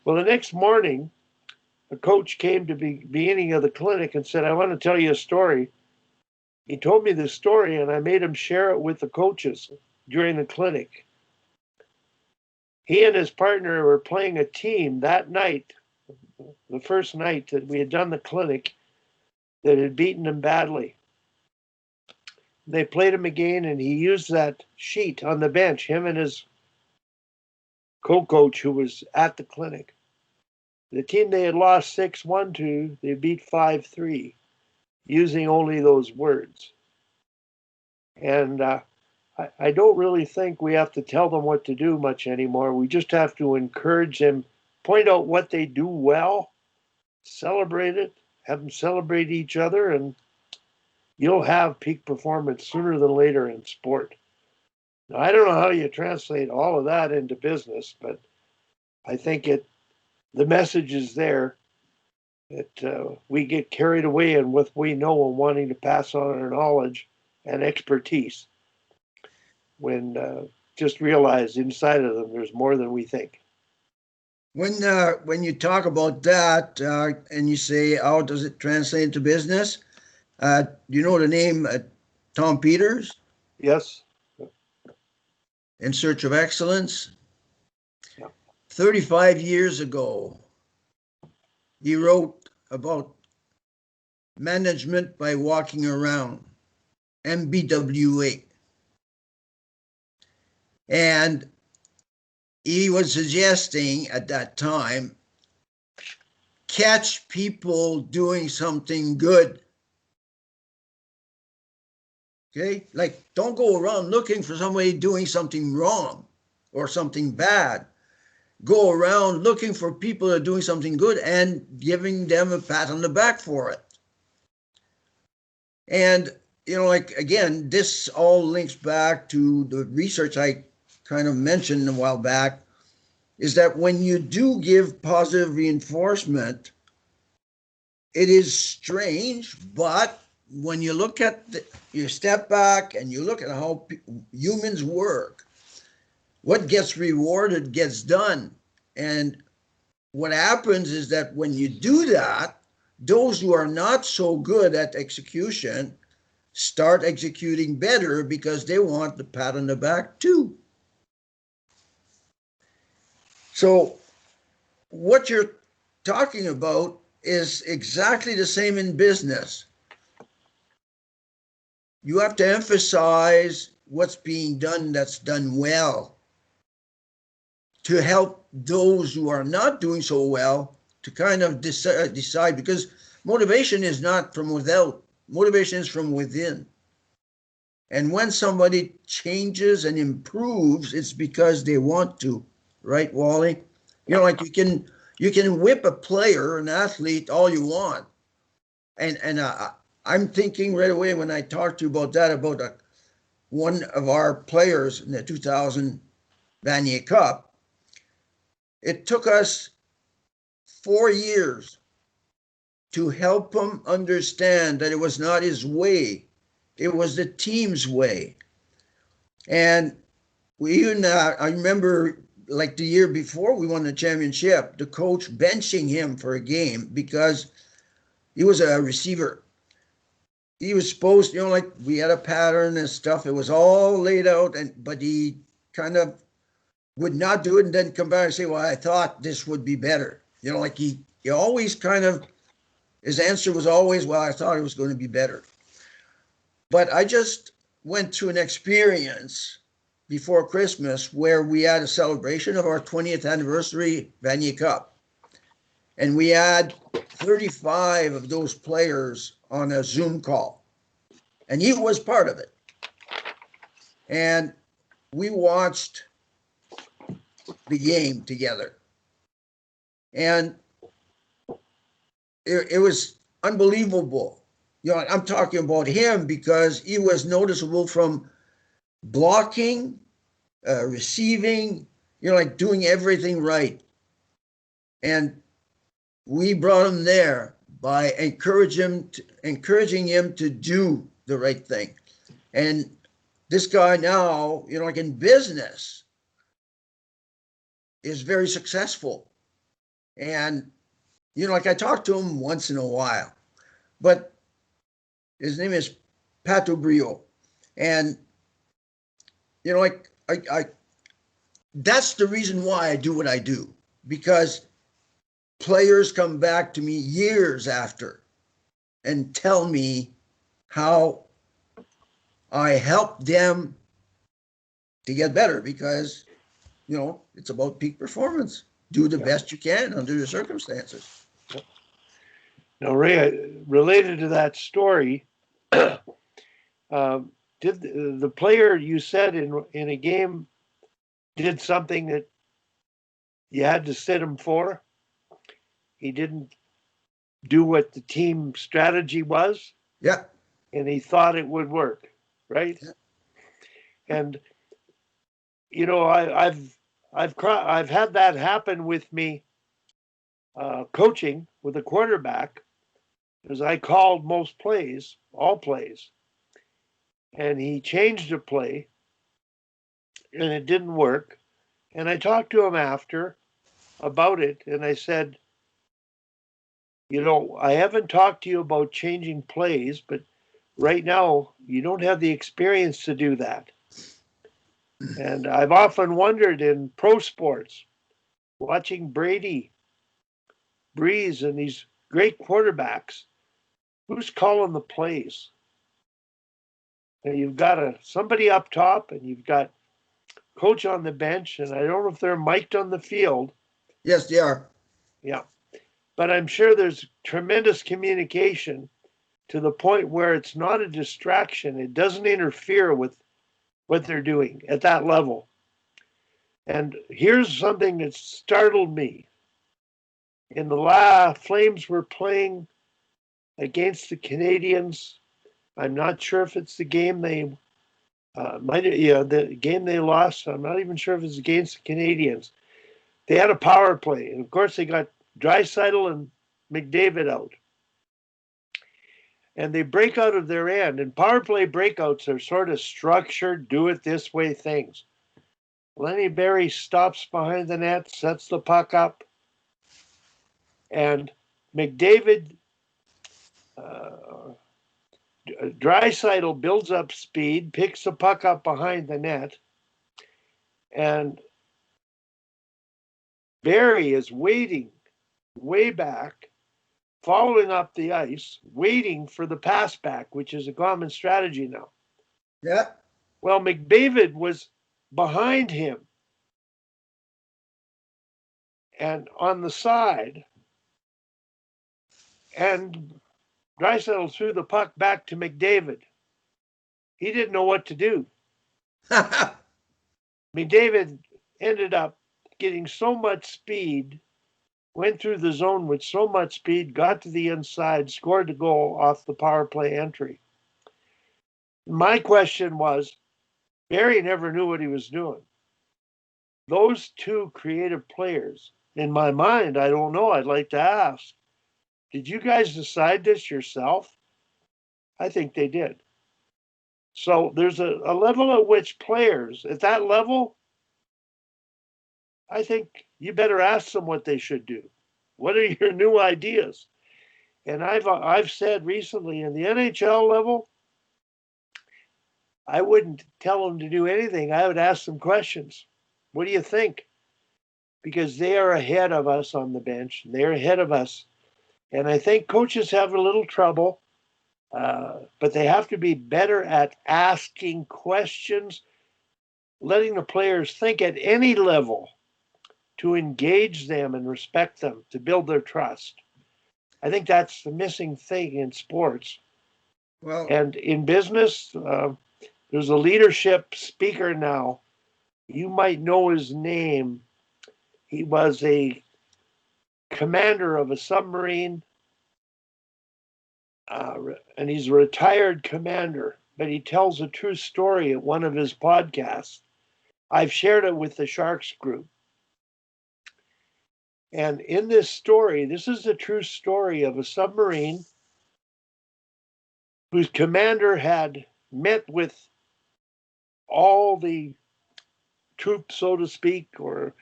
Speaker 1: Well, the next morning, a coach came to the beginning of the clinic and said, I want to tell you a story. He told me this story, and I made him share it with the coaches during the clinic. He and his partner were playing a team that night, the first night that we had done the clinic, that had beaten him badly. They played him again, and he used that sheet on the bench, him and his co-coach who was at the clinic. The team they had lost 6-1 to, they beat 5-3, using only those words. And I don't really think we have to tell them what to do much anymore. We just have to encourage them, point out what they do well, celebrate it, have them celebrate each other, and you'll have peak performance sooner than later in sport. Now, I don't know how you translate all of that into business, but I think the message is there that we get carried away in what we know and wanting to pass on our knowledge and expertise when just realize inside of them there's more than we think.
Speaker 2: When you talk about that and you say, how does it translate into business? You know the name Tom Peters?
Speaker 1: Yes.
Speaker 2: In Search of Excellence?
Speaker 1: Yeah.
Speaker 2: 35 years ago, he wrote about management by walking around, MBWA. And he was suggesting at that time, catch people doing something good. Okay? Like, don't go around looking for somebody doing something wrong or something bad. Go around looking for people that are doing something good and giving them a pat on the back for it. And, you know, like, again, this all links back to the research I kind of mentioned a while back, is that when you do give positive reinforcement, it is strange, but when you look at you step back and you look at how humans work, what gets rewarded gets done. And what happens is that when you do that, those who are not so good at execution start executing better because they want the pat on the back too. So what you're talking about is exactly the same in business. You have to emphasize what's being done that's done well to help those who are not doing so well to kind of decide, because motivation is not from without, motivation is from within. And when somebody changes and improves, it's because they want to, right, Wally? You know, like you can whip a player, an athlete, all you want, and I'm thinking right away when I talked to you about that, about one of our players in the 2000 Vanier Cup. It took us 4 years to help him understand that it was not his way, it was the team's way. And we even, I remember like the year before we won the championship, the coach benching him for a game because he was a receiver. He was supposed, like we had a pattern and stuff. It was all laid out, but he kind of would not do it and then come back and say, well, I thought this would be better. Like he always kind of, his answer was always, well, I thought it was going to be better. But I just went through an experience before Christmas where we had a celebration of our 20th anniversary Vanier Cup. And we had 35 of those players on a Zoom call. And he was part of it. And we watched the game together. And it was unbelievable. I'm talking about him because he was noticeable from blocking, receiving, like doing everything right. And we brought him there by encouraging him to do the right thing. And this guy now, like in business, is very successful. And, like I talk to him once in a while, but his name is Pato Brio. And, like I that's the reason why I do what I do, because players come back to me years after and tell me how I helped them to get better, because, it's about peak performance. Do the best you can under the circumstances.
Speaker 1: Now, Ray, related to that story, did the player you said in a game did something that you had to sit him for? He didn't do what the team strategy was?
Speaker 2: Yeah.
Speaker 1: And he thought it would work, right? Yeah. And I've had that happen with me coaching with a quarterback, because I called most plays, all plays, and he changed a play, and it didn't work. And I talked to him after about it, and I said, I haven't talked to you about changing plays, but right now you don't have the experience to do that. And I've often wondered in pro sports, watching Brady, Breeze, and these great quarterbacks, who's calling the plays? And you've got somebody up top, and you've got coach on the bench, and I don't know if they're mic'd on the field.
Speaker 2: Yes, they are.
Speaker 1: Yeah. But I'm sure there's tremendous communication to the point where it's not a distraction. It doesn't interfere with what they're doing at that level. And here's something that startled me. In the Flames were playing against the Canadians. I'm not sure if it's the game they the game they lost. I'm not even sure if it's against the Canadians. They had a power play, and of course they got Draisaitl and McDavid out. And they break out of their end. And power play breakouts are sort of structured, do it this way things. Lenny Berry stops behind the net, sets the puck up, and McDavid, uh, Draisaitl builds up speed, picks the puck up behind the net, and Berry is waiting way back, following up the ice, waiting for the pass back, which is a common strategy now.
Speaker 2: Yeah.
Speaker 1: Well, McDavid was behind him and on the side, and Draisaitl threw the puck back to McDavid. He didn't know what to do. McDavid ended up getting so much speed, went through the zone with so much speed, got to the inside, scored the goal off the power play entry. My question was, Barry never knew what he was doing. Those two creative players, in my mind, I don't know, I'd like to ask, did you guys decide this yourself? I think they did. So there's a level at which players, at that level, I think you better ask them what they should do. What are your new ideas? And I've said recently in the NHL level, I wouldn't tell them to do anything. I would ask them questions. What do you think? Because they are ahead of us on the bench. They're ahead of us. And I think coaches have a little trouble, but they have to be better at asking questions, letting the players think at any level, to engage them and respect them, to build their trust. I think that's the missing thing in sports.
Speaker 2: Well,
Speaker 1: And in business, there's a leadership speaker now. You might know his name. He was a commander of a submarine, and he's a retired commander, but he tells a true story at one of his podcasts. I've shared it with the Sharks group. And in this story, this is the true story of a submarine whose commander had met with all the troops, so to speak, or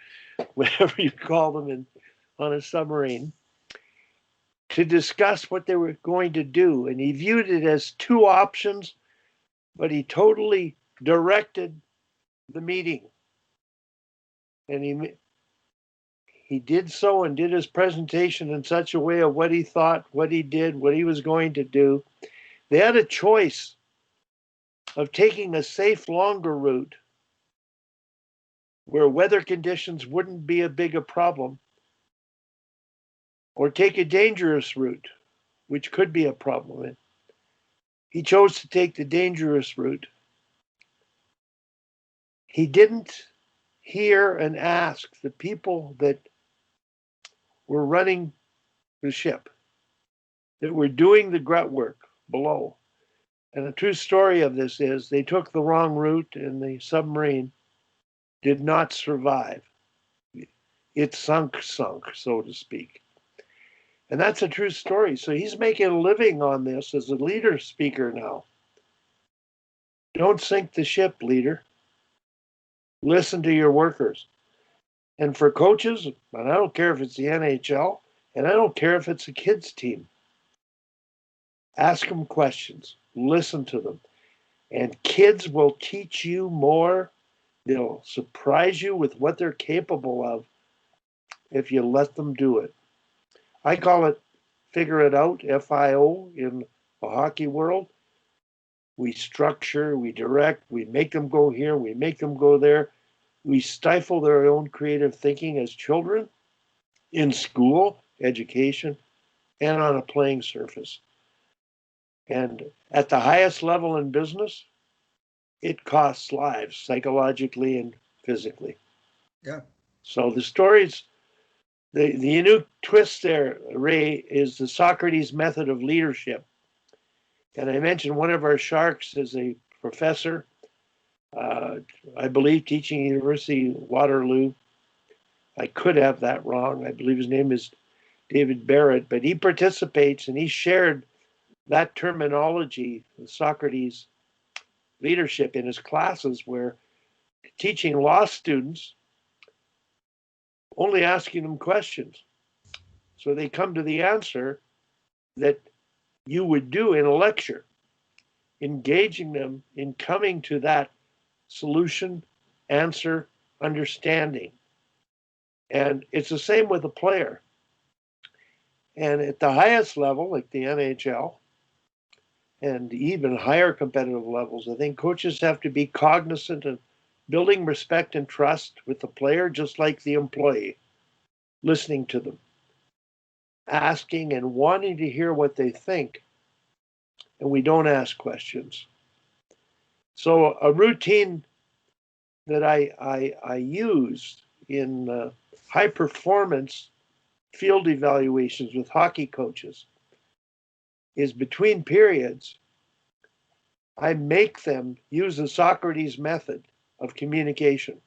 Speaker 1: whatever you call them on a submarine, to discuss what they were going to do. And he viewed it as two options, but he totally directed the meeting. And he did so and did his presentation in such a way of what he thought, what he did, what he was going to do. They had a choice of taking a safe, longer route where weather conditions wouldn't be a big a problem, or take a dangerous route, which could be a problem. And he chose to take the dangerous route. He didn't hear and ask the people that were running the ship, that were doing the grunt work below. And the true story of this is they took the wrong route and the submarine did not survive. It sunk, so to speak. And that's a true story. So he's making a living on this as a leader speaker now. Don't sink the ship, leader. Listen to your workers. And for coaches, and I don't care if it's the NHL, and I don't care if it's a kids team, ask them questions, listen to them. And kids will teach you more. They'll surprise you with what they're capable of if you let them do it. I call it figure it out, FIO, in the hockey world. We structure, we direct, we make them go here, we make them go there. We stifle their own creative thinking as children in school, education, and on a playing surface. And at the highest level in business, it costs lives psychologically and physically.
Speaker 2: yeah.
Speaker 1: So the stories, the unique twist there, Ray, is the Socrates method of leadership. And I mentioned one of our Sharks is a professor, I believe teaching University Waterloo. I could have that wrong. I believe his name is David Barrett, but he participates and he shared that terminology, Socrates leadership, in his classes, where teaching law students, only asking them questions. So they come to the answer that you would do in a lecture, engaging them in coming to that solution, answer, understanding. And it's the same with a player. And at the highest level, like the NHL, and even higher competitive levels, I think coaches have to be cognizant of building respect and trust with the player, just like the employee, listening to them, asking and wanting to hear what they think. And we don't ask questions. So a routine that I use in high performance field evaluations with hockey coaches is between periods, I make them use the Socrates method of communication.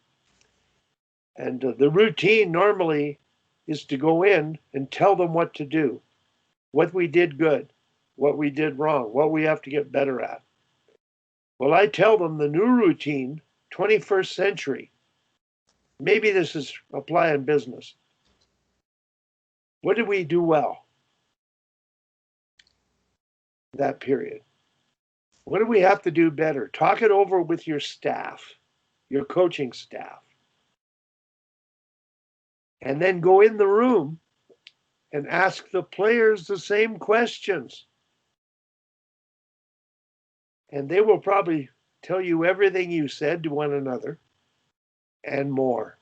Speaker 1: And the routine normally is to go in and tell them what to do, what we did good, what we did wrong, what we have to get better at. Well, I tell them the new routine, 21st century. Maybe this is apply in business. What did we do well that period? What do we have to do better? Talk it over with your staff, your coaching staff. And then go in the room and ask the players the same questions. And they will probably tell you everything you said to one another and more.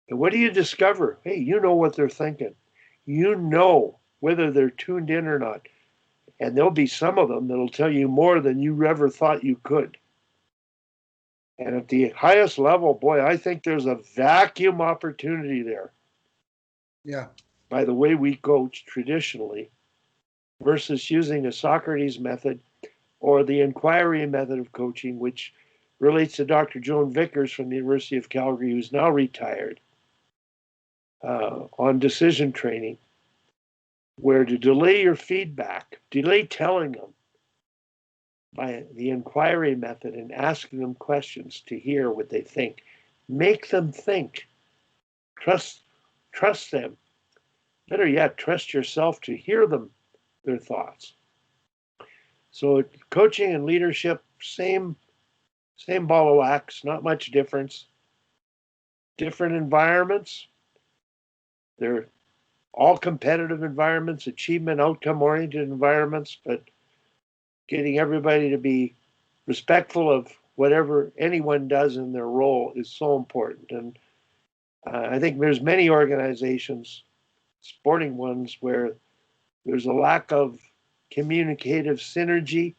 Speaker 1: And what do you discover? Hey, you know what they're thinking. You know whether they're tuned in or not. And there'll be some of them that'll tell you more than you ever thought you could. And at the highest level, boy, I think there's a vacuum opportunity there.
Speaker 2: Yeah.
Speaker 1: By the way we coach traditionally versus using a Socrates method or the inquiry method of coaching, which relates to Dr. Joan Vickers from the University of Calgary, who's now retired, on decision training, where to delay your feedback, delay telling them by the inquiry method and asking them questions to hear what they think. Make them think. Trust them. Better yet, trust yourself to hear them, their thoughts. So coaching and leadership, same ball of wax, not much difference. Different environments. They're all competitive environments, achievement, outcome-oriented environments, but getting everybody to be respectful of whatever anyone does in their role is so important. And I think there's many organizations, sporting ones, where there's a lack of communicative synergy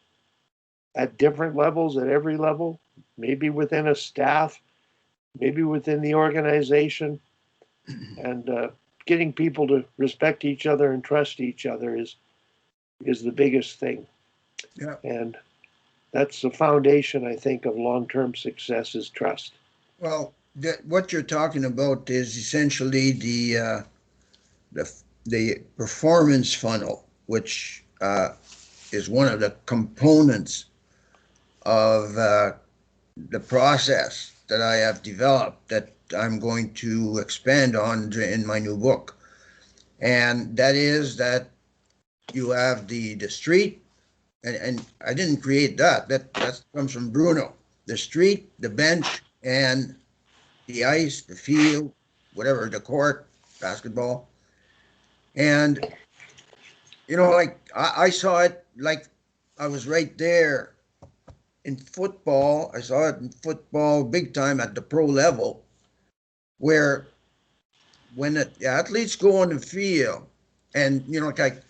Speaker 1: at different levels, at every level, maybe within a staff, maybe within the organization. And getting people to respect each other and trust each other is the biggest thing.
Speaker 2: Yeah.
Speaker 1: And that's the foundation, I think, of long-term success is trust.
Speaker 2: Well, what you're talking about is essentially the performance funnel, which is one of the components of the process that I have developed that I'm going to expand on in my new book. And that is that you have the street, and I didn't create that. That comes from Bruno. The street, the bench, and the ice, the field, whatever, the court, basketball. And, like I saw it like I was right there in football. I saw it in football big time at the pro level, where when the athletes go on the field, and, like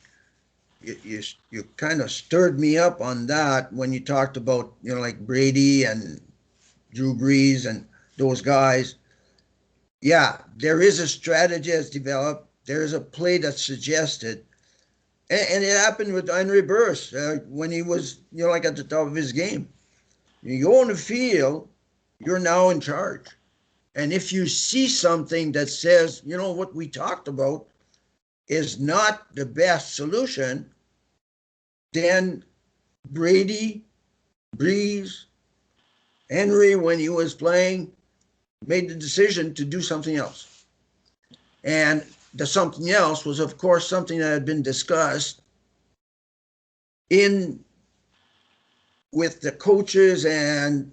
Speaker 2: you kind of stirred me up on that when you talked about, like Brady and Drew Brees and those guys. Yeah, there is a strategy that's developed. There is a play that's suggested. And it happened with Henry Burris when he was, like at the top of his game. You go on the field, you're now in charge. And if you see something that says, what we talked about is not the best solution, then Brady, Breeze, Henry, when he was playing, made the decision to do something else. And the something else was, of course, something that had been discussed in with the coaches and,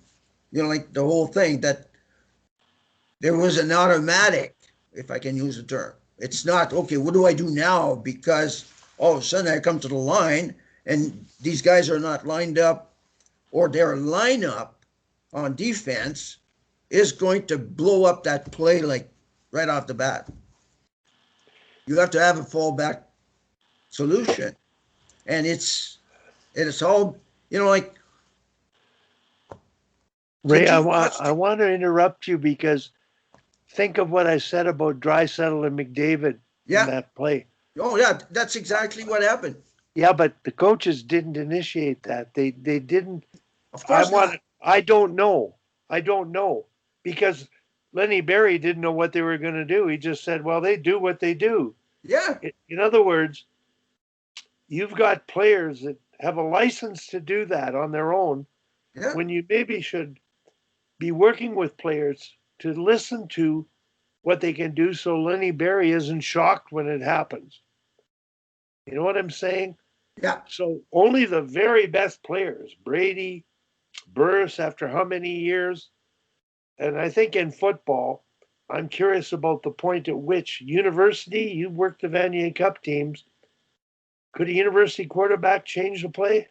Speaker 2: like the whole thing, that there was an automatic, if I can use the term. It's not, okay, what do I do now? Because all of a sudden I come to the line and these guys are not lined up, or their lineup on defense is going to blow up that play like right off the bat. You have to have a fallback solution. And it's all, like,
Speaker 1: Ray,
Speaker 2: did you watch
Speaker 1: I want to interrupt you because think of what I said about Draisaitl and McDavid in
Speaker 2: Yeah.
Speaker 1: that play.
Speaker 2: Oh, yeah, that's exactly what happened.
Speaker 1: Yeah, but the coaches didn't initiate that. They didn't.
Speaker 2: Of course not.
Speaker 1: I don't know. I don't know because Lenny Barry didn't know what they were going to do. He just said, "Well, they do what they do."
Speaker 2: Yeah.
Speaker 1: In other words, you've got players that have a license to do that on their own,
Speaker 2: Yeah.
Speaker 1: when you maybe should be working with players to listen to what they can do, so Lenny Barry isn't shocked when it happens. You know what I'm saying?
Speaker 2: Yeah.
Speaker 1: So only the very best players, Brady, Burris, after how many years? And I think in football, I'm curious about the point at which university, you worked the Vanier Cup teams, could a university quarterback change the play?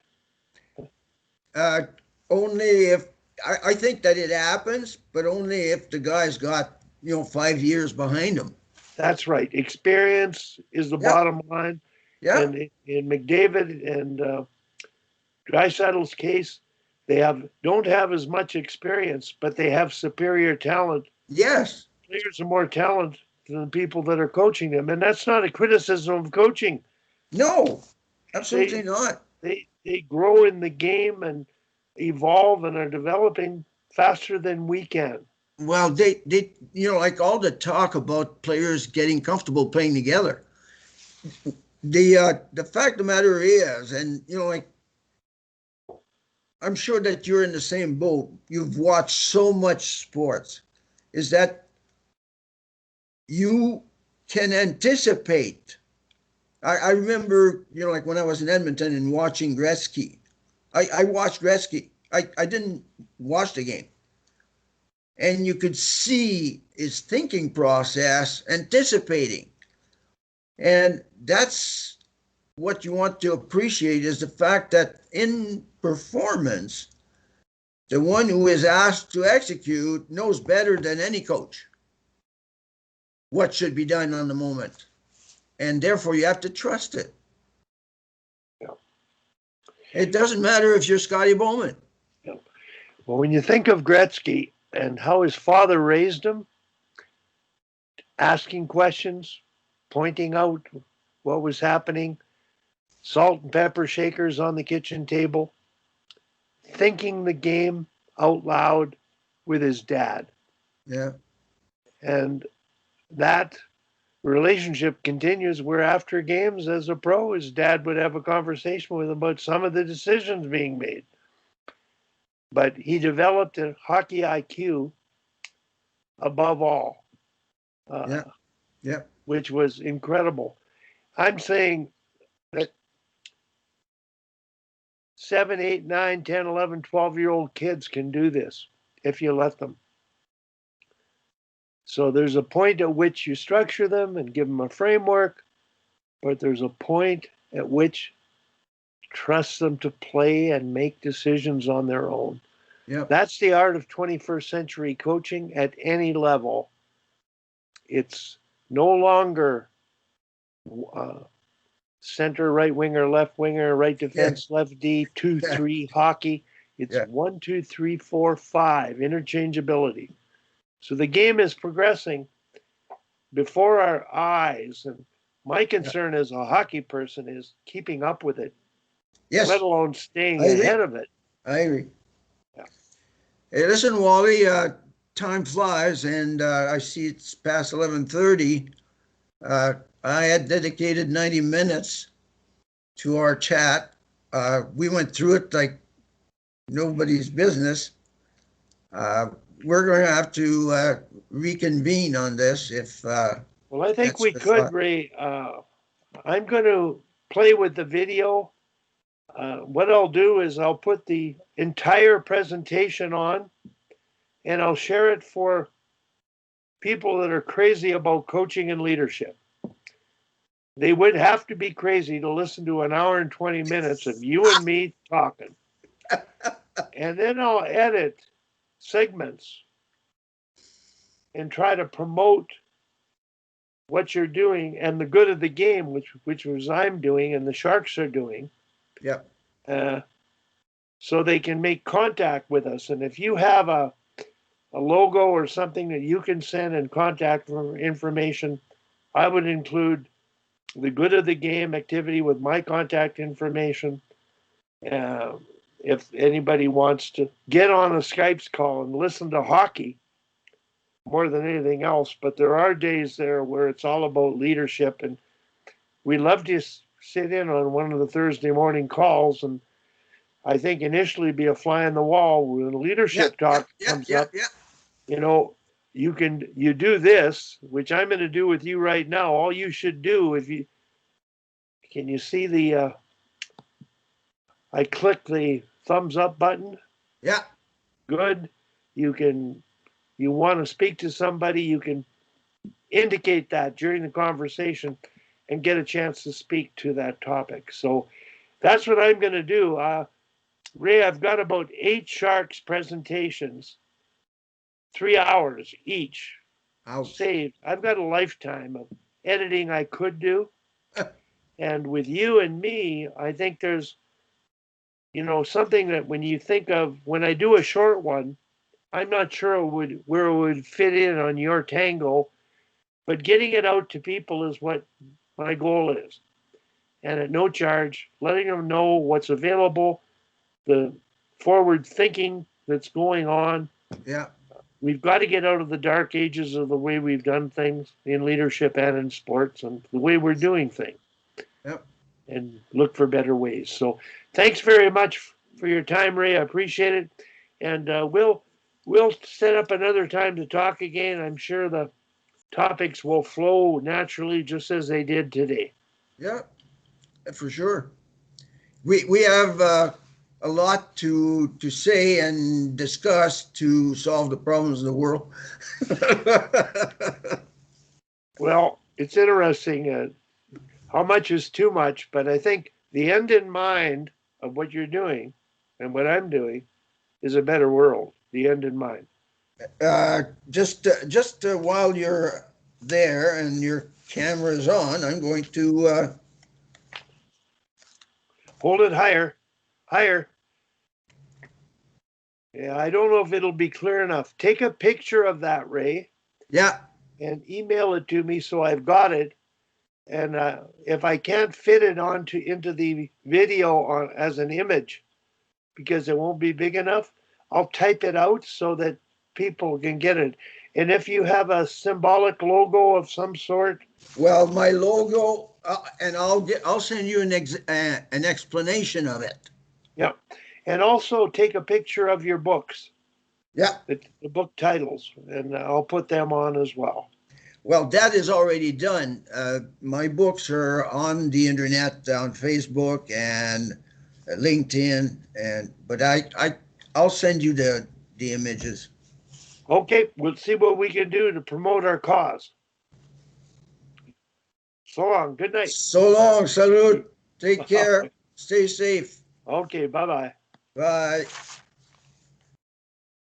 Speaker 2: Uh, Only if I think that it happens, but only if the guy's got 5 years behind him.
Speaker 1: That's right. Experience is the
Speaker 2: Yeah.
Speaker 1: bottom line.
Speaker 2: Yeah.
Speaker 1: And in McDavid and Draisaitl's case, they don't have as much experience, but they have superior talent.
Speaker 2: Yes.
Speaker 1: Players are more talented than the people that are coaching them, and that's not a criticism of coaching.
Speaker 2: No, absolutely not.
Speaker 1: They grow in the game and evolve and are developing faster than we can.
Speaker 2: Well, they like all the talk about players getting comfortable playing together. The fact of the matter is, and like, I'm sure that you're in the same boat. You've watched so much sports, is that you can anticipate. I remember, like when I was in Edmonton and watching Gretzky. I watched Gretzky. I didn't watch the game. And you could see his thinking process, anticipating. And that's what you want to appreciate, is the fact that in performance, the one who is asked to execute knows better than any coach what should be done on the moment. And therefore, you have to trust it.
Speaker 1: Yeah.
Speaker 2: It doesn't matter if you're Scotty Bowman.
Speaker 1: Yeah. Well, when you think of Gretzky and how his father raised him, asking questions, pointing out what was happening, salt and pepper shakers on the kitchen table, thinking the game out loud with his dad.
Speaker 2: Yeah.
Speaker 1: And that relationship continues where after games as a pro, his dad would have a conversation with him about some of the decisions being made. But he developed a hockey IQ above all, which was incredible. I'm saying that 7, 8, 9, 10, 11, 12-year-old kids can do this if you let them. So there's a point at which you structure them and give them a framework, but there's a point at which trust them to play and make decisions on their own.
Speaker 2: Yep.
Speaker 1: That's the art of 21st century coaching at any level. It's no longer center, right winger, left winger, right defense, left D, 2-3 hockey. It's 1, 2, 3, 4, 5 interchangeability. So the game is progressing before our eyes. And my concern as a hockey person is keeping up with it, let alone staying ahead of it.
Speaker 2: I agree. Yeah. Hey, listen, Wally, time flies, and I see it's past 11:30. I had dedicated 90 minutes to our chat. We went through it like nobody's business. Uh, we're going to have to reconvene on this if
Speaker 1: Well, I think
Speaker 2: that's
Speaker 1: we
Speaker 2: the
Speaker 1: could,
Speaker 2: thought.
Speaker 1: Ray. I'm going to play with the video. What I'll do is I'll put the entire presentation on and I'll share it for people that are crazy about coaching and leadership. They would have to be crazy to listen to an hour and 20 minutes of you and me talking. And then I'll edit segments and try to promote what you're doing and the good of the game, which was I'm doing and the Sharks are doing,
Speaker 2: Yeah.
Speaker 1: uh, so they can make contact with us. And if you have a logo or something that you can send and contact information, I would include the good of the game activity with my contact information. Uh, if anybody wants to get on a Skype's call and listen to hockey more than anything else, but there are days there where it's all about leadership, and we love to sit in on one of the Thursday morning calls. And I think initially be a fly on the wall when
Speaker 2: Yeah.
Speaker 1: leadership
Speaker 2: Yeah.
Speaker 1: talk
Speaker 2: Yeah.
Speaker 1: comes
Speaker 2: Yeah.
Speaker 1: up.
Speaker 2: Yeah.
Speaker 1: You know, you do this, which I'm going to do with you right now. All you should do, if you can, you see the I click the thumbs up button.
Speaker 2: Yeah.
Speaker 1: Good. You can, you want to speak to somebody, you can indicate that during the conversation and get a chance to speak to that topic. So that's what I'm going to do. Ray, I've got about 8 Sharks presentations, 3 hours each
Speaker 2: Ouch.
Speaker 1: saved. I've got a lifetime of editing I could do. And with you and me, I think there's, something that when you think of when I do a short one, I'm not sure where it would fit in on your tango, but getting it out to people is what my goal is. And at no charge, letting them know what's available, the forward thinking that's going on.
Speaker 2: Yeah.
Speaker 1: We've got to get out of the dark ages of the way we've done things in leadership and in sports and the way we're doing things
Speaker 2: Yep.
Speaker 1: and look for better ways. So thanks very much for your time, Ray. I appreciate it. And we'll set up another time to talk again. I'm sure the topics will flow naturally just as they did today.
Speaker 2: Yeah. For sure. We have a lot to say and discuss to solve the problems of the world.
Speaker 1: Well, it's interesting how much is too much, but I think the end in mind of what you're doing and what I'm doing is a better world. The end in mind.
Speaker 2: Just while you're there and your camera is on, I'm going to.
Speaker 1: Hold it higher, higher. Yeah, I don't know if it'll be clear enough. Take a picture of that, Ray,
Speaker 2: Yeah.
Speaker 1: and email it to me so I've got it. And if I can't fit it into the video as an image because it won't be big enough, I'll type it out so that people can get it. And if you have a symbolic logo of some sort,
Speaker 2: Well, my logo, and I'll send you an explanation of it.
Speaker 1: yeah. And also take a picture of your books,
Speaker 2: Yeah.
Speaker 1: the book titles, and I'll put them on as well.
Speaker 2: Well, that is already done. My books are on the internet, on Facebook and LinkedIn, but I'll send you the images.
Speaker 1: Okay, we'll see what we can do to promote our cause. So long. Good night.
Speaker 2: So long, salute. Take care. Stay safe.
Speaker 1: Okay, bye bye.
Speaker 2: Bye.